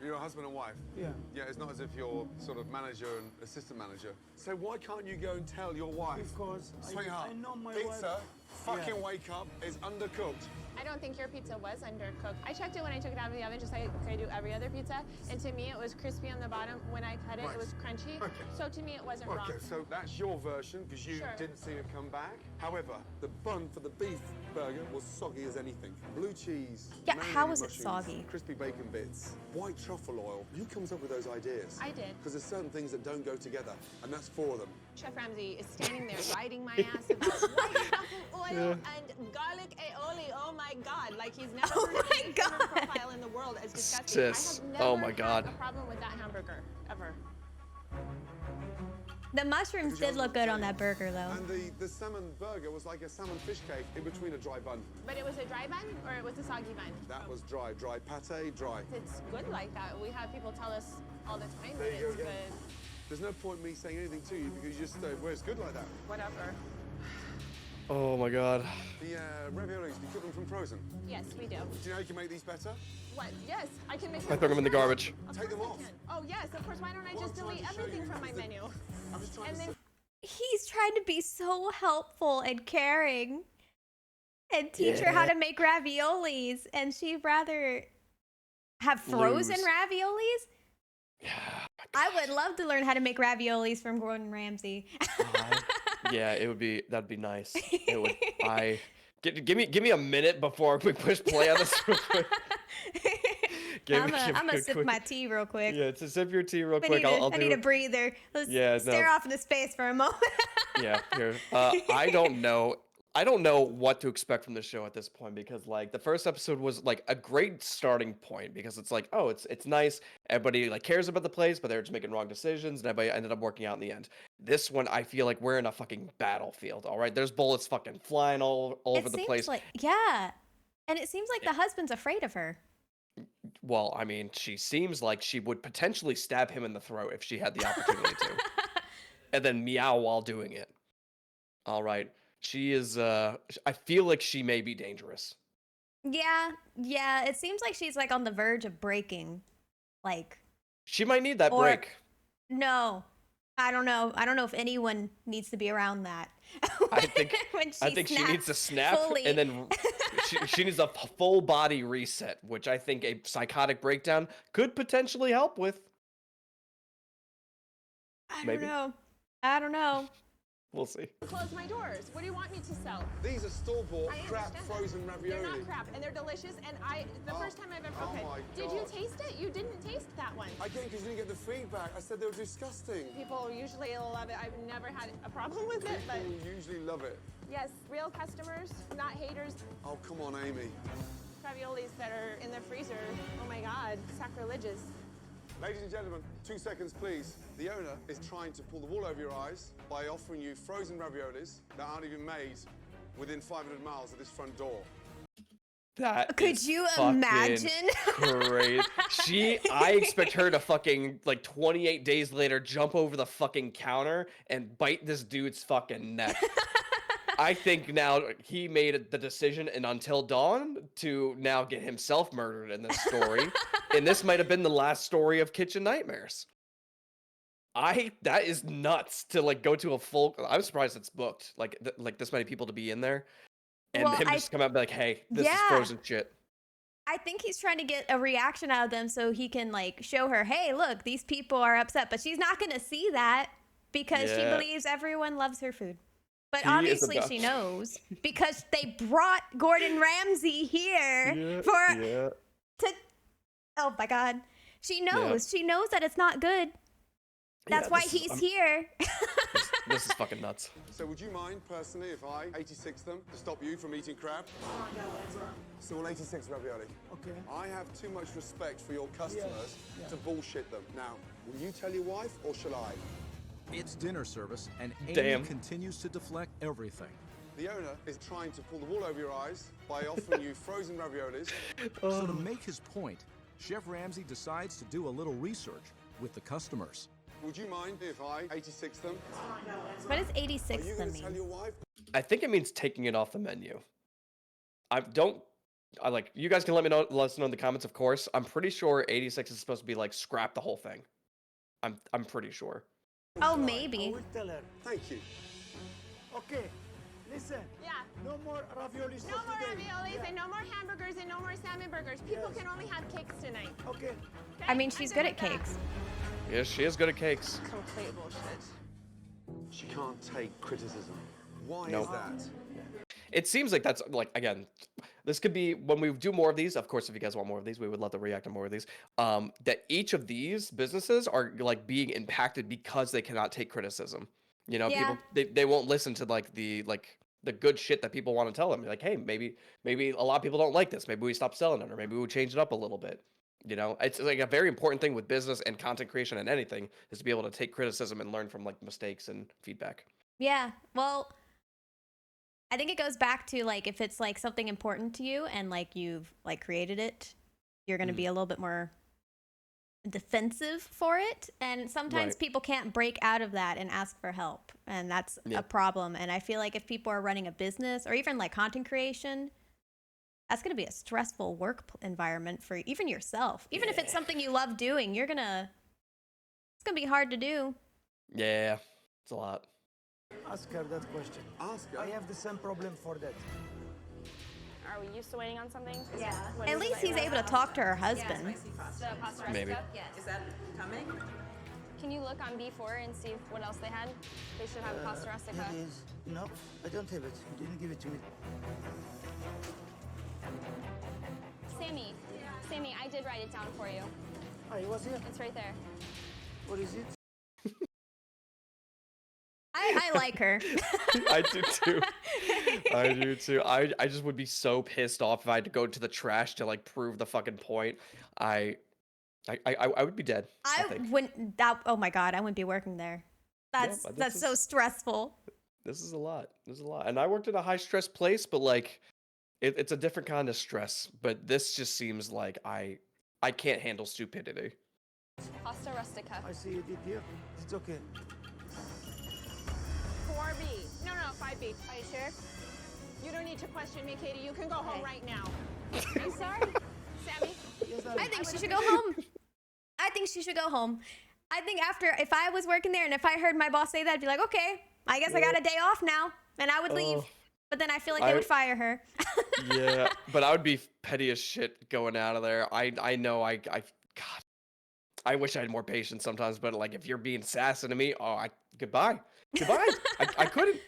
You're a husband and wife. Yeah. Yeah, it's not as if you're sort of manager and assistant manager. So why can't you go and tell your wife? Because Sweetheart, I know my pizza, wife. fucking wake up, is undercooked. I don't think your pizza was undercooked. I checked it when I took it out of the oven, just like I do every other pizza. And to me, it was crispy on the bottom. When I cut it, Right. it was crunchy. Okay. So to me, it wasn't wrong. Okay, so that's your version because you Sure. didn't see it come back. However, the bun for the beef burger was soggy as anything. Blue cheese, Yeah, how marinated was it mushrooms, soggy? crispy bacon bits, white truffle oil. Who comes up with those ideas? I did. Because there's certain things that don't go together, and that's four of them. Chef Ramsay is standing there riding my ass about white truffle oil and garlic aioli. Oh my God! Like he's never Oh heard my any God. flavor profile in the world as disgusting. Sis. I have never Oh my God. had a problem with that hamburger ever. The mushrooms did look good on that burger, though. And the salmon burger was like a salmon fish cake in between a dry bun. But it was a dry bun or it was a soggy bun? That was dry pate, dry. It's good like that. We have people tell us all the time There that you go it's again. good. There's no point me saying anything to you because you just well, it's good like that. Whatever. Oh my god. The raviolis, you cook them from frozen. Yes, we do. Do you know how you can make these better? What? Yes, I can make. I throw them in the garbage. Take them off. Oh yes, of course. Why don't I Well, just I'm trying delete to show everything you from my because menu? I'm just trying And to then He's trying to be so helpful and caring and teach her how to make raviolis, and she'd rather have frozen Lose. raviolis. Yeah. I would love to learn how to make raviolis from Gordon Ramsay. Yeah, that'd be nice. It would. Give me a minute before we push play on this real quick. I'm gonna sip my tea real quick. Yeah, to sip your tea real I quick. need, I'll I do. need a breather. Let's Yeah, no. stare off into space for a moment. Yeah, here. I don't know. I don't know what to expect from the show at this point because like the first episode was like a great starting point because it's like, oh, it's nice. Everybody like cares about the place, but they're just making wrong decisions and everybody ended up working out in the end. This one, I feel like we're in a fucking battlefield, all right? There's bullets fucking flying all over the place. Like, yeah. And it seems like the husband's afraid of her. Well, I mean, she seems like she would potentially stab him in the throat if she had the opportunity to. And then meow while doing it. All right. She is, I feel like she may be dangerous. Yeah. It seems like she's like on the verge of breaking. Like, She might need that Or- break. no. I don't know. I don't know if anyone needs to be around that. I think When she needs to snap fully. and then she needs a full body reset, which I think a psychotic breakdown could potentially help with. Maybe. I don't know. We'll see. close my doors. What do you want me to sell? These are store-bought I crap understand frozen that. ravioli. They're not crap, and they're delicious. And the first time I've ever. oh Okay. my Did you God. taste it? You didn't taste that one. Again, because you didn't get the feedback. I said they were disgusting. People usually love it. I've never had a problem with it, but People usually love it. yes, real customers, not haters. Oh, come on, Amy. Raviolis that are in the freezer. Oh my God, sacrilegious. Ladies and gentlemen, 2 seconds, please. The owner is trying to pull the wool over your eyes by offering you frozen raviolis that aren't even made within 500 miles of this front door. That Could is you fucking imagine? crazy. I expect her to fucking like 28 days later jump over the fucking counter and bite this dude's fucking neck. I think now he made the decision and Until Dawn to now get himself murdered in this story. And this might have been the last story of Kitchen Nightmares. That is nuts to like go to a full. I'm surprised it's booked. Like this many people to be in there, and Well, him just come out and be like, "Hey, this is Yeah. frozen shit." I think he's trying to get a reaction out of them so he can like show her, hey, look, these people are upset, but she's not gonna see that. because she Yeah. believes everyone loves her food. But He is obviously about- she knows because they brought Gordon Ramsay here to. Oh my God, she knows. She knows that it's not good. That's Yeah, why this is- he's I'm- here. This is fucking nuts. So would you mind, personally, if I 86 them to stop you from eating crab? So we'll 86 ravioli. Okay. I have too much respect for your customers to bullshit them. Now, will you tell your wife or shall I? It's dinner service, and Amy Damn. continues to deflect everything. The owner is trying to pull the wool over your eyes by offering you frozen raviolis. So to make his point, Chef Ramsay decides to do a little research with the customers. Would you mind if I 86 them? What does Are 86 you then going to tell mean? your wife? I think it means taking it off the menu. I like, you guys can let us know in the comments, of course. I'm pretty sure 86 is supposed to be like scrap the whole thing. I'm pretty sure. Oh, I maybe. will tell her. Thank you. Okay, listen. Yeah. No more raviolis No for more today. raviolis Yeah. and no more hamburgers and no more salmon burgers. People Yes. can only have cakes tonight. Okay. I mean, I'm she's good good at with that. cakes. Yeah, she is good at cakes. Complete bullshit. She can't take criticism. Why No. is that? It seems like that's like, again, this could be when we do more of these. Of course, if you guys want more of these, we would love to react to more of these. That each of these businesses are like being impacted because they cannot take criticism. You know, Yeah. people they won't listen to the good shit that people want to tell them. Like, hey, maybe a lot of people don't like this. Maybe we stop selling it, or maybe we change it up a little bit. You know, it's like a very important thing with business and content creation and anything is to be able to take criticism and learn from like mistakes and feedback. Yeah. Well, I think it goes back to like if it's like something important to you and like you've like created it, you're going to be a little bit more defensive for it. And sometimes Right. people can't break out of that and ask for help. And that's a Yep. problem. And I feel like if people are running a business or even like content creation, that's going to be a stressful work environment for even yourself. Even if it's something you love doing, it's going to be hard to do. Yeah, it's a lot. Ask her that question. Ask her. I have the same problem for that. Are we used to waiting on something? Yeah. At least he's able to talk to her husband. The pasta Maybe. rustica? Is that coming? Can you look on B4 and see what else they had? They should have pasta rustica. It is. No, I don't have it. You didn't give it to me. Sammy, I did write it down for you. Ah, it was here. It's right there. What is it? I like her. I do too. I do too. I just would be so pissed off if I had to go to the trash to like prove the fucking point. I would be dead. I I think. wouldn't. Oh my God, I wouldn't be working there. That's but that's this so is- stressful. This is a lot. This is a lot. And I worked in a high stress place, but like, it's a different kind of stress. But this just seems like I can't handle stupidity. Pasta rustica. I see you did here. It's okay. 4B. No, 5B. Are you sure? You don't need to question me, Katie. You can go home right now. I'm sorry. Sammy, Yes, I think she should go home. I think she should go home. I think if I was working there and if I heard my boss say that, I'd be like, okay, I guess I got a day off now, and I would leave. Oh. But then I feel like they would fire her. Yeah, but I would be petty as shit going out of there. I know God, I wish I had more patience sometimes, but like if you're being sassy to me, goodbye. I couldn't.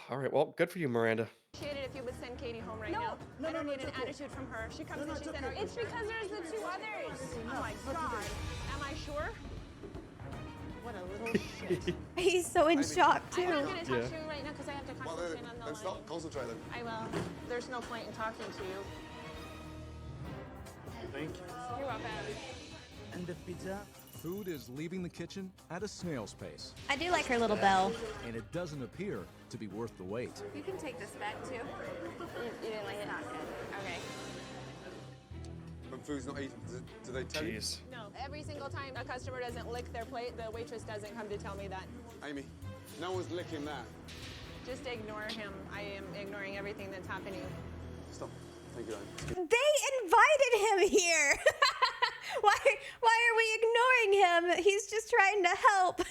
All right, well, good for you, Miranda. appreciate it if you would send Katie home right No, now. no, I don't no, need it's an okay. attitude from her. She comes No, and it's she said, okay. it's because there's the two others. Oh my God. Am I sure? What a little shit. He's so in shock I'm too. going to talk Yeah. to you right now because I have to Well, concentrate on the then line. stop. Concentrate then. I will. There's no point in talking to you. Thank you. You're welcome. And the pizza? Food is leaving the kitchen at a snail's pace, I do like her little bell. and it doesn't appear to be worth the wait. You can take this back too. You didn't like it? Not good. Okay. When food's not eaten, do they tell you? Jeez. No, every single time a customer doesn't lick their plate, the waitress doesn't come to tell me that. Amy, no one's licking that. Just ignore him. I am ignoring everything that's happening. Stop. Thank you, Amy. They invited him here. why are we ignoring him? He's just trying to help.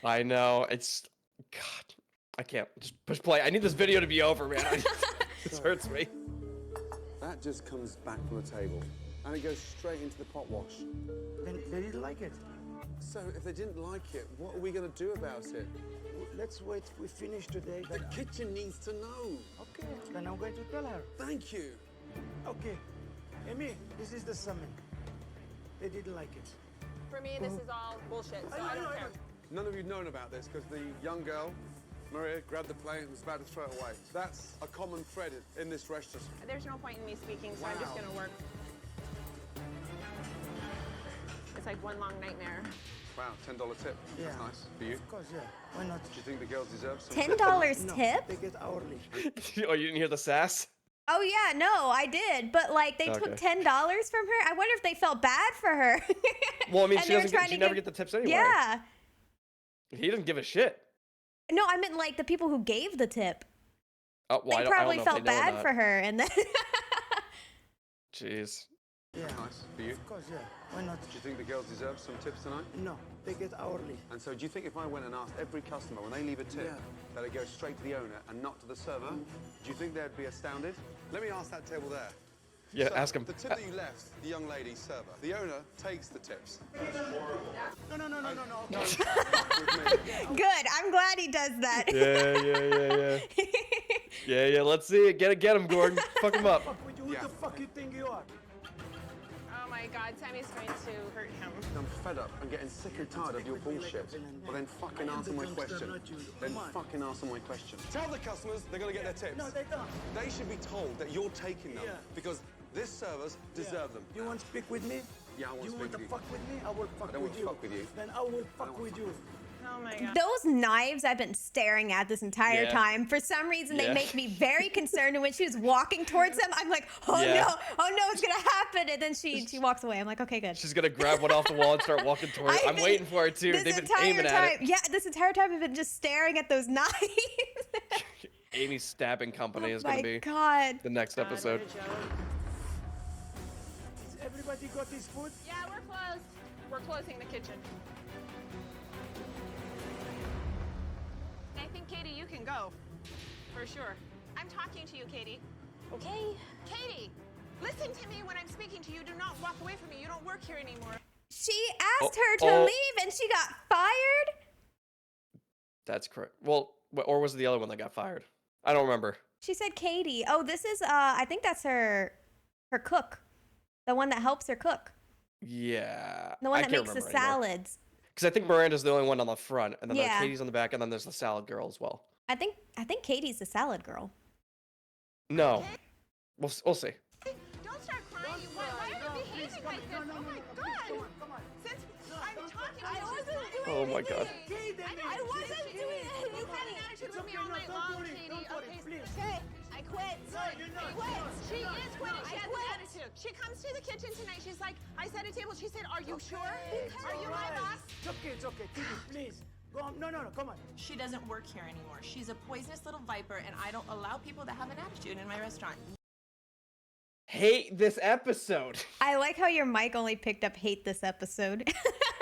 I know. It's God. I can't just push play. I need this video to be over, man. This hurts me. That just comes back from the table, and it goes straight into the pot wash. Then they didn't like it. So if they didn't like it, what are we going to do about it? Let's wait. We finish today. The kitchen needs to know. Okay, then I'm going to tell her. Thank you. Okay, Amy, this is the summit. They didn't like it. For me, this is all bullshit, so I don't care. None of you've known about this because the young girl, Maria, grabbed the plate and was about to throw it away. That's a common thread in this restaurant. There's no point in me speaking, so I'm just gonna work. It's like one long nightmare. Wow, $10 tip. Yeah. That's nice. For you? Of course, yeah. Why not? Do you think the girls deserve some $10 No, tip? they get hourly. Oh, you didn't hear the sass? Oh yeah, no, I did. But like they took Okay. $10 from her. I wonder if they felt bad for her. Well, I mean, And she they were doesn't. trying She to never give- get the tips anyway. Yeah. He doesn't give a shit. No, I meant like the people who gave the tip. Oh, well, They I probably don't know if felt they know or bad not. for her, and then Jeez. Yeah. Nice. For you? Of course, yeah. Why not? Do you think the girls deserve some tips tonight? No, they get hourly. And so do you think if I went and asked every customer when they leave a tip that it goes straight to the owner and not to the server, do you think they'd be astounded? Let me ask that table there. Yeah, So, ask him. The tip that you left, the young lady server, the owner takes the tips. No. With me. good. I'm glad he does that. Yeah. Let's see it. Get him, Gordon. Fuck him up. Fuck with you. Who Yeah. the fuck you think you are? Oh my God, Sammy's going to hurt him. I'm fed up. I'm getting sick and tired of your bullshit. Well, then fucking answer my question. Then fucking answer my question. Tell the customers they're gonna get their tips. No, they don't. They should be told that you're taking them Yeah. because this servers deserve them. You want to speak with me? Yeah, I want to You speak want to with you. fuck with me? I will fuck don't with want to you. fuck with you. Then I will fuck with you. Oh my God. Those knives I've been staring at this entire Yeah. time. For some reason, they Yeah. make me very concerned. And when she was walking towards them, I'm like, oh Yeah. no, it's gonna happen. And then she walks away. I'm like, okay, good. She's gonna grab one off the wall and start walking toward it. I've I'm been- waiting for her too. This They've been entire aiming time, at it. yeah, this entire time I've been just staring at those knives. Amy's stabbing company is Oh gonna my be God. the next episode. Is everybody got his food? Yeah, we're closed. We're closing the kitchen. I think, Katie, you can go. For sure. I'm talking to you, Katie. Okay. Katie, listen to me when I'm speaking to you. Do not walk away from me. You don't work here anymore. She asked her to oh. leave and she got fired. That's correct. Well, or was it the other one that got fired? I don't remember. She said Katie. Oh, this is I think that's her cook. The one that helps her cook. Yeah. The one that makes the salads. Because I think Miranda's the only one on the front, and then Yeah. Katie's on the back, and then there's the salad girl as well. I think Katie's the salad girl. No. We'll see. Don't start crying. Why are you behaving like this? Oh my God. Since I'm talking, I wasn't doing Oh my God. I wasn't doing it. You've had an attitude with me all night long, Katie. Okay, I quit. I quit. She is quitting. She has an attitude. She comes to the kitchen tonight. She's like, I set a table. She said, are you sure? Are you my boss? It's okay. Katie, please. Go on. No, come on. She doesn't work here anymore. She's a poisonous little viper, and I don't allow people that have an attitude in my restaurant. Hate this episode. I like how your mic only picked up hate this episode.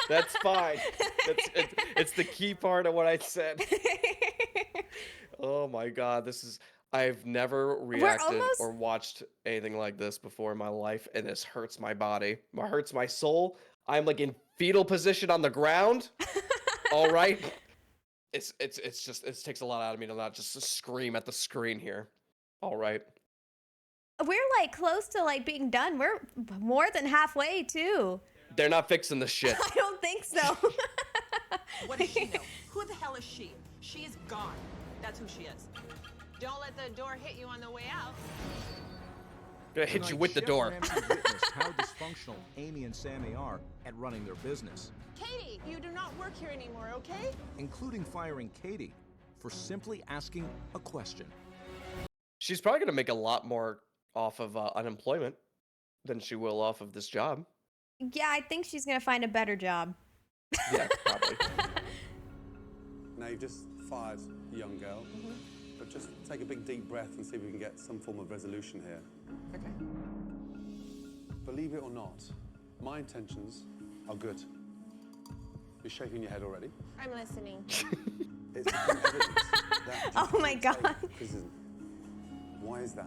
That's fine. It's the key part of what I said. Oh my God, I've never reacted or watched anything like this before in my life, and this hurts my body. It hurts my soul. I'm like in fetal position on the ground. All right. It takes a lot out of me to not just scream at the screen here. All right. We're like close to like being done. We're more than halfway too. They're not fixing the shit. I don't think so. What does she know? Who the hell is she? She is gone. That's who she is. Don't let the door hit you on the way out. Gonna hit you with the Chef door. Ramsay witnessed how dysfunctional Amy and Sammy are at running their business, Katie, you do not work here anymore, okay? including firing Katie for simply asking a question. She's probably gonna make a lot more off of unemployment than she will off of this job. Yeah, I think she's gonna find a better job. Yeah, probably. Now you've just fired a young girl, but just take a big deep breath and see if we can get some form of resolution here. Okay. Believe it or not, my intentions are good. You're shaking your head already. I'm listening. It's evidence that you Oh my can't take God. criticism. Why is that?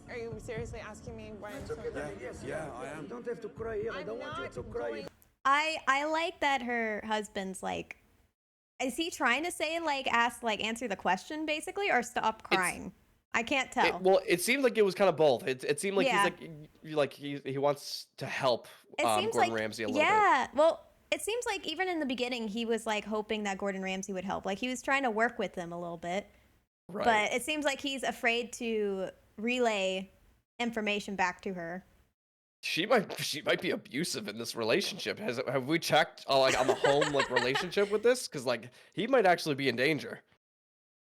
Are you seriously asking me why I'm so Okay, good? yes. Yeah, I am. You don't have to cry here. I I'm don't want you not to cry. going- I like that her husband's like, is he trying to say like answer the question basically, or stop crying? I can't tell. Well, it seemed like it was kind of both. It seemed like Yeah. he's like he wants to help It seems Gordon like Ramsay a little bit. yeah. Well, it seems like even in the beginning he was like hoping that Gordon Ramsay would help. Like he was trying to work with them a little bit. Right. But it seems like he's afraid to relay information back to her. She might be abusive in this relationship. Have we checked like on the home like relationship with this? Because like he might actually be in danger.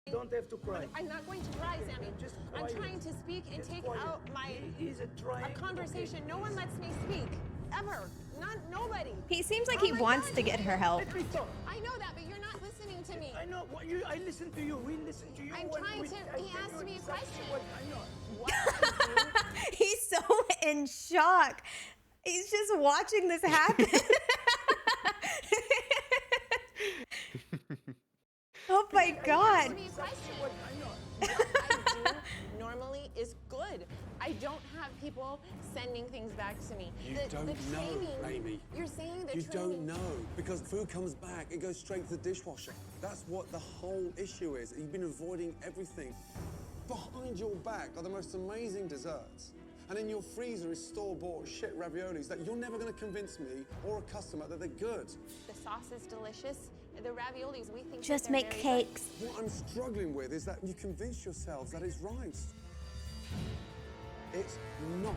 You don't have to cry. I'm not going to cry, Sammy. Just I'm quiet. trying to speak and Get take quiet. out my He's trying. a conversation. No one lets me speak ever. Nobody. He seems like Oh he my wants God, to get her help. Let me talk. I know that, but you're not listening to me. I know. I listen to you. We listen to you. I'm when trying we- to. I He tell asked you me a exactly question. what I know. What I do. He's so in shock. He's just watching this happen. Oh my God. Ask me a question. What I do normally is good. I don't have people sending things back to me. You The don't know, training, Amy. You're saying the You training. don't know because food comes back, it goes straight to the dishwasher. That's what the whole issue is. You've been avoiding everything. Behind your back are the most amazing desserts. And in your freezer is store-bought shit raviolis that you're never going to convince me or a customer that they're good. The sauce is delicious. The raviolis, we think Just that they're make very cakes. What I'm struggling with is that you convince yourselves that it's right. It's not.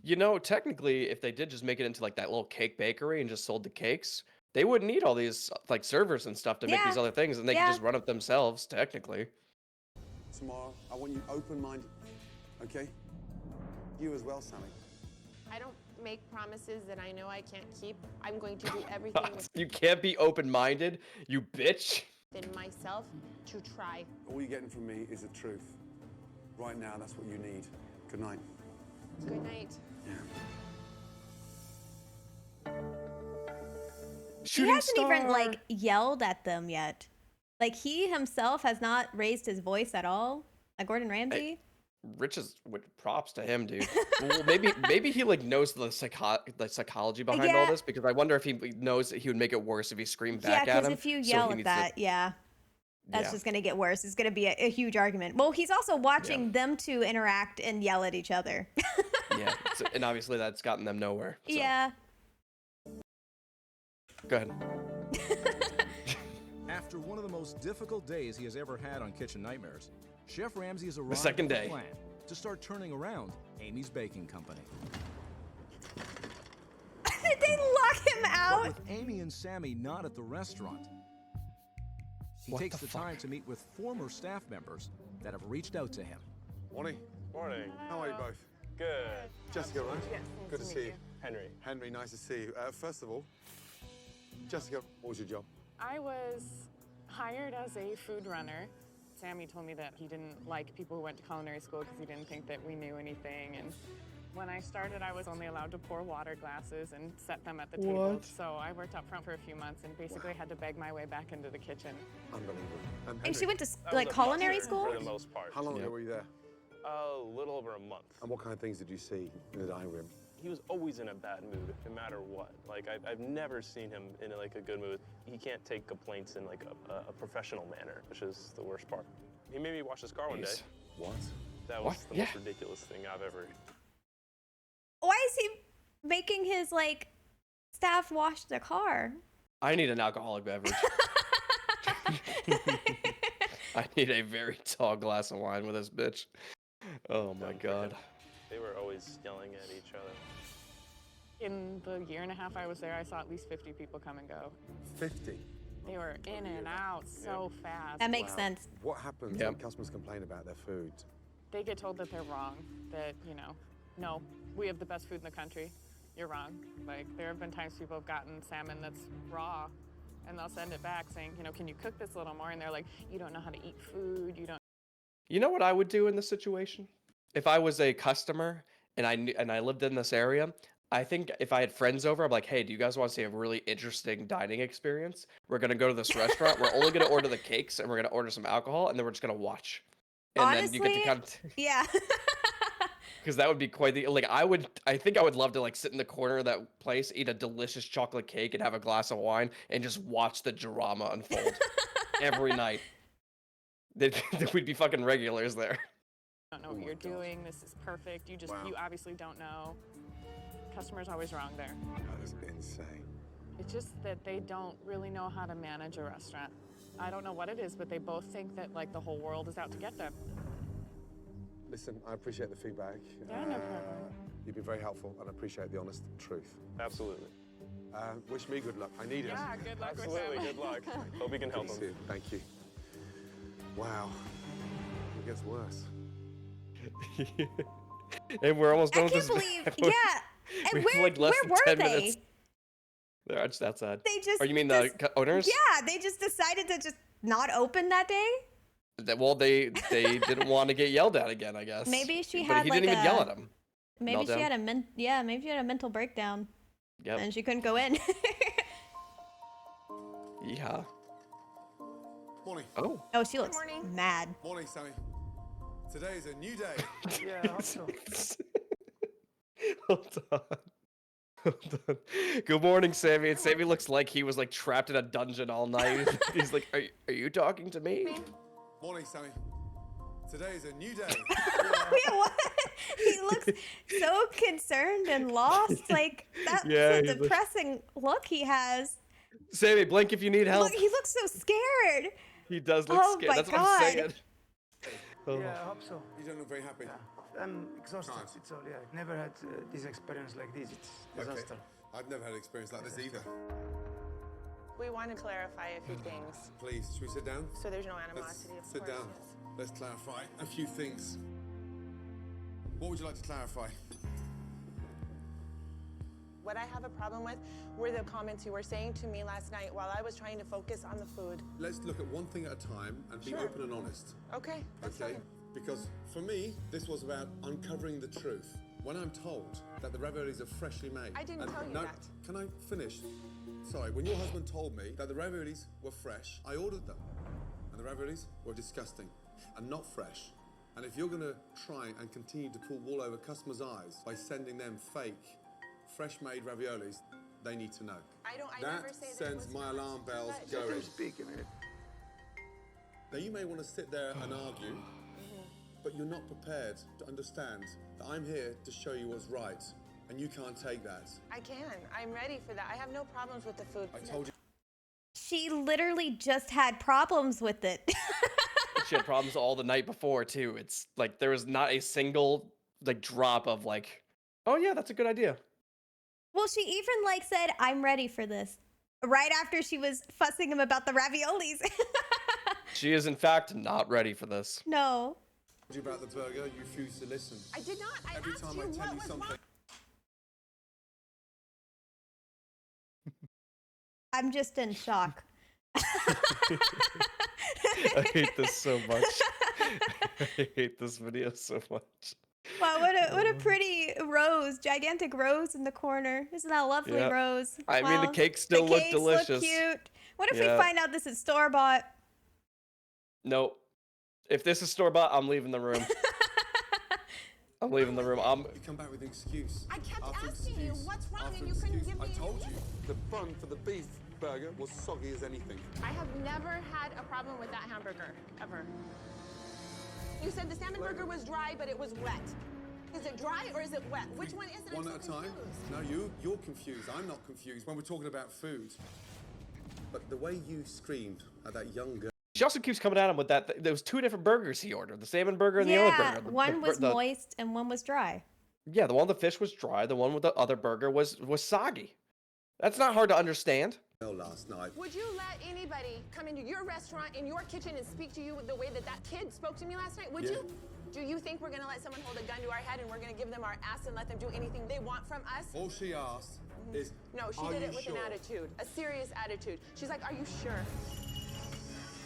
You know, technically, if they did just make it into like that little cake bakery and just sold the cakes, they wouldn't need all these like servers and stuff to make these Yeah. other things, and they Yeah. could just run it themselves. Technically. Tomorrow, I want you open-minded, okay? You as well, Sammy. I don't make promises that I know I can't keep. I'm going to do everything You can't be open-minded, you bitch. within myself to try. All you're getting from me is the truth. Right now, that's what you need. Good night. Good night. He Shooting hasn't even star. like yelled at them yet. Like he himself has not raised his voice at all. Like Gordon Ramsay. Rich is with props to him, dude. Well, maybe he like knows the psychology behind all Yeah. this, because I wonder if he knows that he would make it worse if he screamed Yeah, back at because him. if you so yell he at needs to- that, yeah, that's Yeah. just gonna get worse. It's gonna be a huge argument. Well, he's also watching them two interact and yell at each other. Yeah, and obviously that's gotten them nowhere. So. Yeah. Go ahead. After one of the most difficult days he has ever had on Kitchen Nightmares, Chef Ramsay has arrived second with a day. plan to start turning around Amy's baking company. Did they lock him But out? with Amy and Sammy not at the restaurant, he What takes the the time fuck? to meet with former staff members that have reached out to him. Morning. Morning. How are you both? Good. Jessica, right? Yes, Good to see you. Henry. Henry, nice to see you. First of all, Jessica, what was your job? I was hired as a food runner. Sammy told me that he didn't like people who went to culinary school because he didn't think that we knew anything. And when I started, I was only allowed to pour water glasses and set them at the table. What? So I worked up front for a few months and basically had to beg my way back into the kitchen. Unbelievable. And Henry, she went to I like was a culinary busser school? for the most part. how long Yeah. ago were you there? A little over a month. And what kind of things did you see in the dining room? He was always in a bad mood, no matter what. Like I've never seen him in like a good mood. He can't take complaints in like a professional manner, which is the worst part. He made me wash his car one day. Jeez. What? That was What? the Yeah. most ridiculous thing I've ever. Why is he making his like staff wash their car? I need an alcoholic beverage. I need a very tall glass of wine with this bitch. Oh my done for god. him. They were always yelling at each other. In the year and a half I was there, I saw at least 50 people come and go. 50. They were in and out so fast. That makes Wow. sense. What happens Yep. when customers complain about their food? They get told that they're wrong, that, you know, no, we have the best food in the country. You're wrong. Like, there have been times people have gotten salmon that's raw, and they'll send it back saying, you know, can you cook this a little more? And they're like, you don't know how to eat food. You don't. You know what I would do in this situation? If I was a customer and I lived in this area, I think if I had friends over, I'm like, hey, do you guys want to see a really interesting dining experience? We're gonna go to this restaurant. We're only gonna order the cakes, and we're gonna order some alcohol, and then we're just gonna watch. And then you get to Honestly, kind of Yeah. Because that would be quite the like. I think I would love to like sit in the corner of that place, eat a delicious chocolate cake, and have a glass of wine, and just watch the drama unfold every night. We'd be fucking regulars there. Don't know what you're doing. This is perfect. You obviously don't know. Customer's always wrong there. That is insane. It's just that they don't really know how to manage a restaurant. I don't know what it is, but they both think that like the whole world is out to get them. Listen, I appreciate the feedback. Yeah, no problem. You've been very helpful and I appreciate the honest truth. Absolutely. Wish me good luck. I need it. Yeah, good luck with Absolutely. him. Good luck. Hope we can help Good to see him. you. Thank you. Wow. It gets worse. And we're almost done I with can't this. believe. Yeah. And We have, like, less where than were 10 they? minutes. They're just outside. They just. Or you mean the owners? Yeah, they just decided to just not open that day. Well, they didn't want to get yelled at again, I guess. Maybe she But had he like didn't even yell at him. Maybe she Meltdown. had maybe she had a mental breakdown Yep. and she couldn't go in. Yeah. Morning. Oh. Oh, she looks morning. mad. Morning, Sammy. Today is a new day. Yeah, I hope so. Hold on. Hold on. Good morning, Sammy. And Sammy looks like he was like trapped in a dungeon all night. He's like, are you talking to me? Morning, Sammy. Today is a new day. Wait, what? He looks so concerned and lost. Like that's Yeah, a he looks- depressing look he has. Sammy, blink if you need help. Look, he looks so scared. He does look Oh scared. my That's what I'm God. saying. Oh. Yeah, I hope so. You don't look very happy. I'm exhausted. Nice. It's all. Yeah, I've never had this experience like this. It's disaster. I've never had an experience like this either. We want to clarify a few things, Please, should we sit down? so there's no Let's animosity, of sit course. down. yes. Let's clarify a few things. What would you like to clarify? What I have a problem with were the comments you were saying to me last night while I was trying to focus on the food. Let's look at one thing at a time and be Sure. open and honest. Okay, that's Okay? fine. Because for me, this was about uncovering the truth. When I'm told that the raviolis are freshly made. I didn't tell you no, that. Can I finish? Sorry, when your husband told me that the raviolis were fresh, I ordered them. And the raviolis were disgusting and not fresh. And if you're gonna try and continue to pull wool over customers' eyes by sending them fake, fresh-made raviolis, they need to know. I That never say that it sends was my fresh. alarm bells But- going. Still speaking. Now you may want to sit there and argue, but you're not prepared to understand that I'm here to show you what's right, and you can't take that. I can. I'm ready for that. I have no problems with the food. I told you. She literally just had problems with it. She had problems all the night before too. It's like there was not a single like drop of like, oh yeah, that's a good idea. Well, she even like said, "I'm ready for this," right after she was fussing him about the raviolis. She is in fact not ready for this. No. I told you about the burger, you refuse to listen. I did not. I Every asked time you I tell what you was something. wrong. I'm just in shock. I hate this so much. I hate this video so much. Wow, what a pretty rose, gigantic rose in the corner. Isn't that a lovely Yeah. rose? I mean, the Wow. cakes still look cakes delicious. Look cute. What if Yeah. we find out this is store bought? Nope. If this is store bought, I'm leaving the room. I'm leaving the room. You come back with an excuse. I kept after asking you, excuse, what's wrong, after and you couldn't excuse. give me I an told excuse. you, the bun for the beef burger was soggy as anything. I have never had a problem with that hamburger, ever. You said the salmon burger was dry, but it was wet. Is it dry or is it wet? Which one is it? One I'm at a so time? confused. No, you're confused. I'm not confused when we're talking about food. But the way you screamed at that young girl. She also keeps coming at him with that. There was two different burgers he ordered: the salmon burger and the other Yeah, burger. one was moist and one was dry. Yeah, the one with the fish was dry. The one with the other burger was soggy. That's not hard to understand. Last night. Would you let anybody come into your restaurant, in your kitchen, and speak to you the way that that kid spoke to me last night? Would Yeah. you? Do you think we're going to let someone hold a gun to our head and we're going to give them our ass and let them do anything they want from us? All she asked is, No, she are did you it with sure? an attitude, a serious attitude. She's like, are you sure?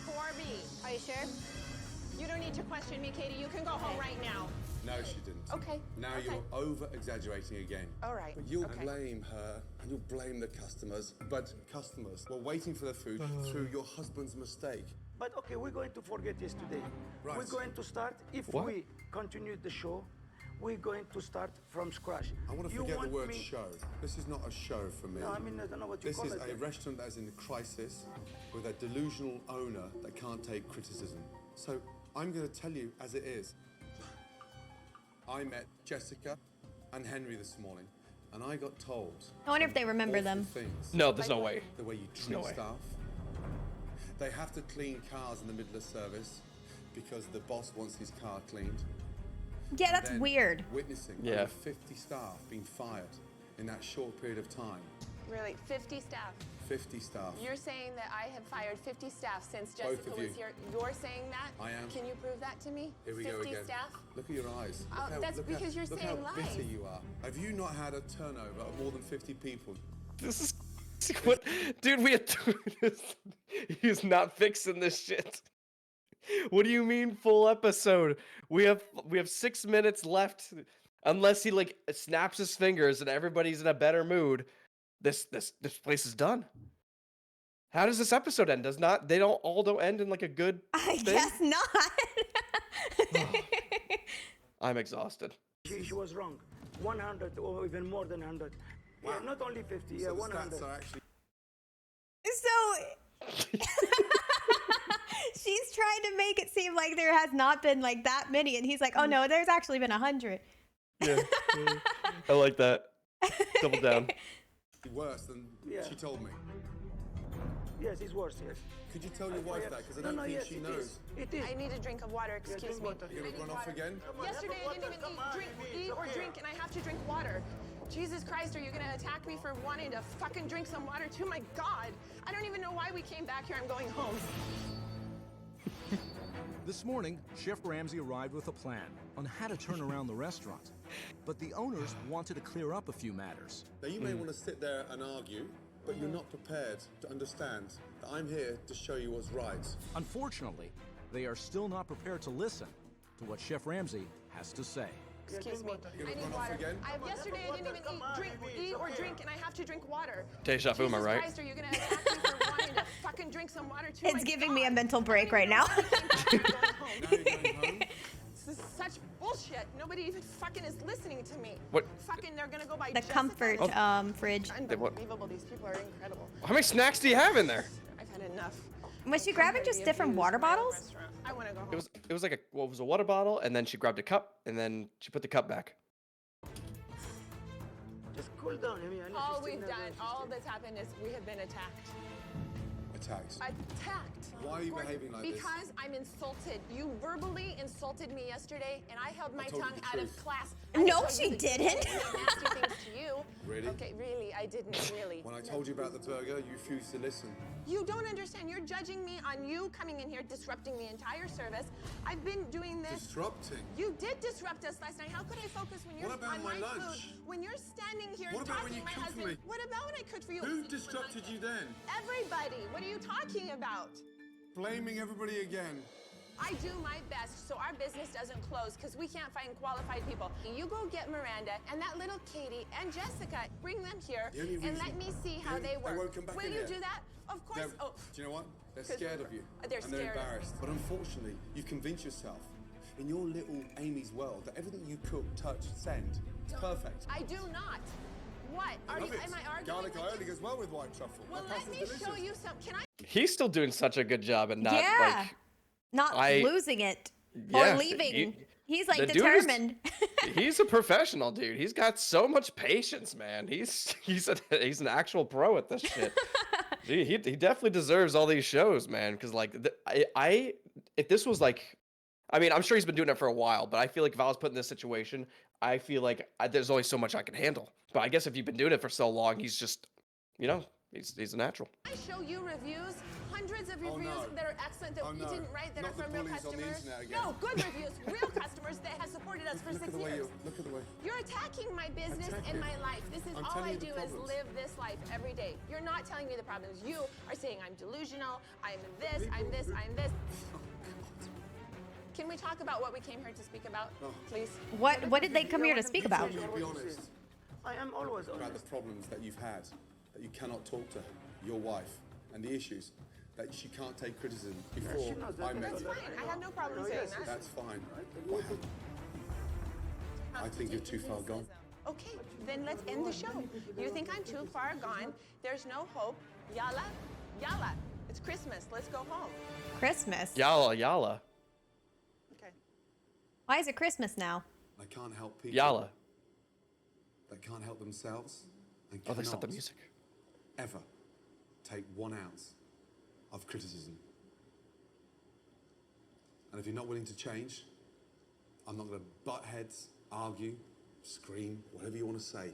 Corby, Are you sure? you don't need to question me, Katie. You can go home right now. No, she didn't. Okay. Now okay. you're over-exaggerating again. All right. But you'll okay. blame her and you'll blame the customers. But customers were waiting for the food through your husband's mistake. But okay, we're going to forget yesterday. Right. We're going to start, if What? we continue the show, we're going to start from scratch. I want to You forget the want word me- show. This is not a show for me. No, I mean, I don't know what you This call is it. a restaurant that is in crisis with a delusional owner that can't take criticism. So I'm going to tell you as it is. I met Jessica and Henry this morning, and I got told. I wonder if they remember awful them. Things. No, there's no way. The way you no treat way. staff. They have to clean cars in the middle of service because the boss wants his car cleaned. Yeah, that's Then weird. Witnessing Yeah. over 50 staff being fired in that short period of time. Really, 50 staff. 50 staff. You're saying that I have fired 50 staff since Both Jessica of was you. here. You're saying that? I am. Can you prove that to me? Here we 50 go again. staff? Look at your eyes. Oh, that's because you're look saying how lies. bitter you are. Have you not had a turnover of more than 50 people? This is what, dude. We had he's not fixing this shit. What do you mean full episode? We have 6 minutes left. Unless he like snaps his fingers and everybody's in a better mood, this place is done. How does this episode end? They don't end in like a good I thing? guess not. I'm exhausted. She was wrong. 100 or even more than 100. Yeah, not only 50, yeah, So the 100. stats are actually So she's trying to make it seem like there has not been like that many, and he's like, "Oh no, there's actually been 100." Yeah, I like that. Double down. worse than Yeah. she told me. Yes, it's worse, yes. Could you tell your wife that? Because I don't think yes, she it knows. is. It is. I need a drink of water, excuse drink me. water. You're going to run off again? Yesterday I didn't even eat or drink, and I have to drink water. Jesus Christ, are you gonna attack me for wanting to fucking drink some water too? My God, I don't even know why we came back here. I'm going home. This morning, Chef Ramsay arrived with a plan on how to turn around the restaurant. But the owners wanted to clear up a few matters. Now, you may want to sit there and argue, but you're not prepared to understand that I'm here to show you what's right. Unfortunately, they are still not prepared to listen to what Chef Ramsay has to say. Excuse me, You're I gonna need run off water. again? Yesterday I didn't even eat or drink, and I have to drink water. Deja vu, am I Jesus right? Christ, are you gonna attack me for wanting to fucking drink some water too? It's My giving God. me a mental break right now. Now you're going home. This is such bullshit. Nobody even fucking is listening to me. What? Fucking, they're gonna go buy The Jessica. comfort fridge. Unbelievable. These people are incredible. How many snacks do you have in there? I've had enough. Was she grabbing just different water bottles? I want to go home. It was like it was a water bottle, and then she grabbed a cup, and then she put the cup back. Just cool down. I mean, I need All 15 we've minutes, done, 15. all that's happened is we have been attacked. Attacked. Attacked. Why are you Gordon, behaving like this? Because I'm insulted. You verbally insulted me yesterday, and I held my told you tongue the out of truth. class. No, I told she you the truth. didn't. I didn't say nasty things to you. Really? Okay, really, I didn't really. When I told you about the burger, you refused to listen. You don't understand. You're judging me on you coming in here, disrupting the entire service. I've been doing this. Disrupting. You did disrupt us last night. How could I focus when you're What about on my my lunch? food? When you're standing here What about when talking you to my cooked for husband. me? What about when I cooked for you? Who disrupted you then? Everybody. What are you talking about? Blaming everybody again. I do my best so our business doesn't close because we can't find qualified people. You go get Miranda and that little Katie and Jessica. Bring them here The only and reason- let me see how they work. won't come back Will in you here. do that? Of course. Do you know what? They're 'Cause scared of you. they're and scared they're of me. embarrassed. But unfortunately, you've convinced yourself in your little Amy's world that everything you cook, touch, send is perfect. I do not. What? I love it. Am I arguing? Garlic with aioli you? goes well with white truffle. Well, My let pasta's me delicious. show you some. Can I? He's still doing such a good job and not Yeah. like Not losing it Yeah, or leaving. He's like the dude is- determined. he's a professional, dude. He's got so much patience, man. He's an actual pro at this shit. Dude, he definitely deserves all these shows, man. Because like if this was like, I mean, I'm sure he's been doing it for a while, but I feel like if I was put in this situation, I feel like there's only so much I can handle. But I guess if you've been doing it for so long, he's just, he's a natural. I show you reviews, hundreds of Oh, reviews no. that are excellent that Oh, you no. didn't write that Not are the from real bullies on the customers. internet again. No, good reviews, real customers that have supported us for Look 6 at the way years. look at the way. You're attacking my business Attack and you. my life. This is I'm all telling I you the do is problems. live this life every day. You're not telling me the problems. You are saying I'm delusional, I'm this, I'm this, I'm this. Can we talk about what we came here to speak about, please? What did they come here to speak about? Be honest I am always about the honest. problems that you've had, that you cannot talk to your wife, and the issues that she can't take criticism before knows that. I met That's you. fine. I have no problem No, saying yes, that. That's fine. Wow. I think you're too far gone. Okay, then let's end the show. You think I'm too far gone? There's no hope. Yalla, yalla. It's Christmas. Let's go home. Christmas? Yalla, yalla. Okay. Why is it Christmas now? I can't help people Yalla. that can't help themselves and Oh, they stopped the cannot music. ever take 1 ounce of criticism. And if you're not willing to change, I'm not going to butt heads, argue, scream, whatever you want to say.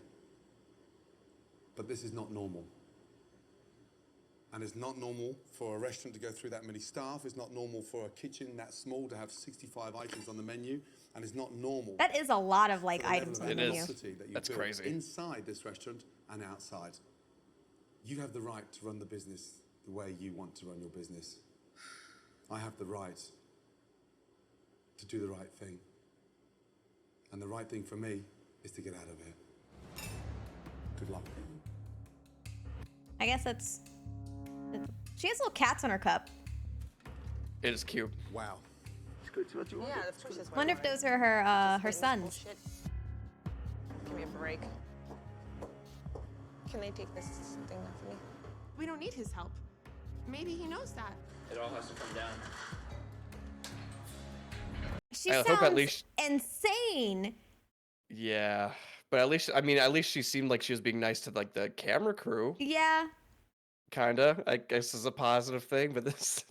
But this is not normal. And it's not normal for a restaurant to go through that many staff. It's not normal for a kitchen that small to have 65 items on the menu. And it's not normal. That is a lot of like for the items on the level of menu. velocity that you That's build crazy. inside this restaurant and outside. You have the right to run the business the way you want to run your business. I have the right to do the right thing. And the right thing for me is to get out of here. Good luck. I guess that's. She has little cats on her cup. It is cute. Wow. Yeah, of course that's why. Wonder if those are her sons. Bullshit. Give me a break. Can they take this thing off me? We don't need his help. Maybe he knows that. It all has to come down. She I sounds hope at least- insane. Yeah, but at least she seemed like she was being nice to like the camera crew. Yeah. Kinda, I guess is a positive thing, but this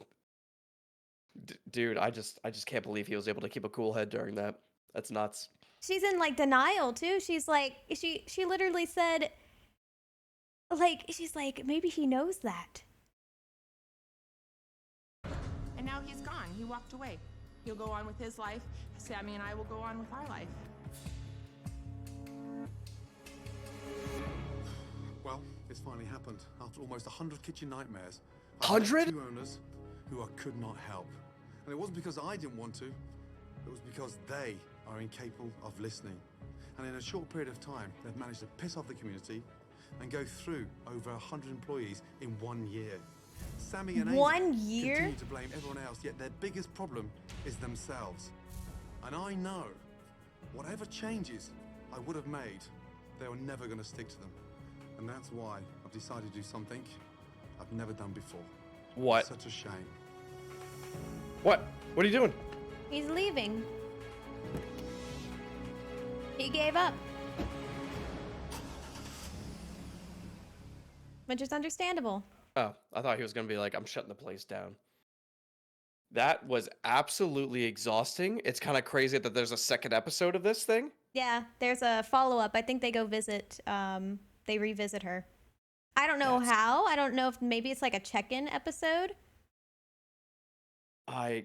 dude, I just can't believe he was able to keep a cool head during that. That's nuts. She's in like denial too. She's like she literally said like she's like maybe he knows that. And now he's gone. He walked away. He'll go on with his life. Sammy and I will go on with our life. Well, it's finally happened. After almost 100 kitchen nightmares. 100? 2 owners who I could not help. And it wasn't because I didn't want to. It was because they are incapable of listening. And in a short period of time, they've managed to piss off the community and go through over 100 employees in 1 year. Sammy and Amy 1 year? continue to blame everyone else, yet their biggest problem is themselves. And I know whatever changes I would have made, they were never going to stick to them. And that's why I've decided to do something I've never done before. What? It's such a shame. What? What are you doing? He's leaving. He gave up. Which is understandable. Oh, I thought he was gonna be like, I'm shutting the place down. That was absolutely exhausting. It's kind of crazy that there's a second episode of this thing. Yeah, there's a follow-up. I think they go visit, they revisit her. I don't know how. I don't know if maybe it's like a check-in episode. I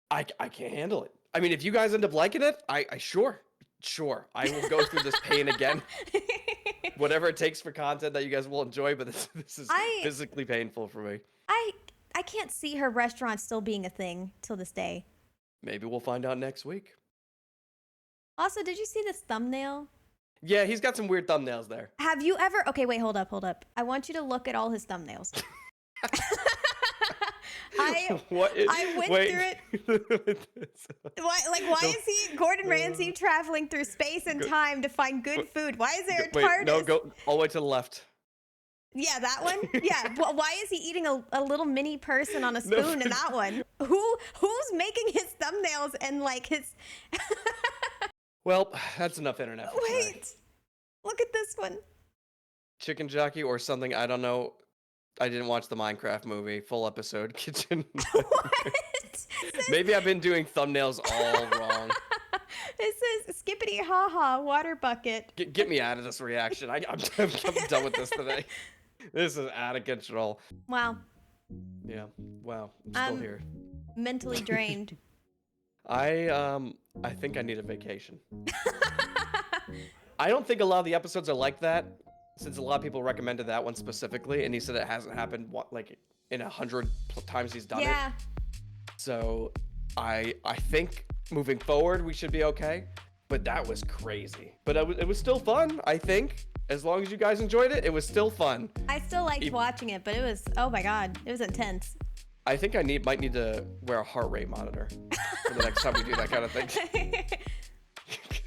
can't handle it. I mean, if you guys end up liking it, I sure. I will go through this pain again. Whatever it takes for content that you guys will enjoy, but this is physically painful for me. I can't see her restaurant still being a thing till this day. Maybe we'll find out next week. Also, did you see this thumbnail? Yeah, he's got some weird thumbnails there. Have you ever... Okay, wait, hold up. I want you to look at all his thumbnails. I went through it. Why is he, Gordon Ramsay, traveling through space and time to find good food? Why is there a TARDIS? No, go all the way to the left. Yeah, that one? Yeah. Well, why is he eating a little mini person on a spoon in that one? Who's making his thumbnails and like his... Well, that's enough internet for today. Wait. Look at this one. Chicken jockey or something, I don't know. I didn't watch the Minecraft movie, full episode, kitchen. What? Maybe I've been doing thumbnails all wrong. It says skippity ha ha water bucket. Get me out of this reaction. I'm done with this today. This is out of control. Wow. Yeah. Wow. I'm still here. Mentally drained. I think I need a vacation. I don't think a lot of the episodes are like that, since a lot of people recommended that one specifically, and he said it hasn't happened like in 100 times he's done it. Yeah. So I think moving forward we should be okay. But that was crazy. But it was still fun, I think. As long as you guys enjoyed it, it was still fun. I still liked watching it, but it was, oh my god, it was intense. I think I might need to wear a heart rate monitor for the next time we do that kind of thing.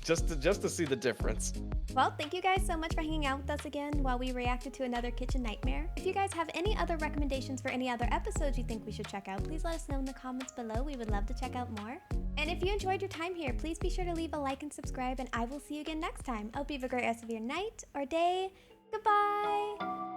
just to see the difference. Well, thank you guys so much for hanging out with us again while we reacted to another kitchen nightmare. If you guys have any other recommendations for any other episodes you think we should check out, please let us know in the comments below. We would love to check out more. And if you enjoyed your time here, please be sure to leave a like and subscribe, and I will see you again next time. I hope you have a great rest of your night or day. Goodbye!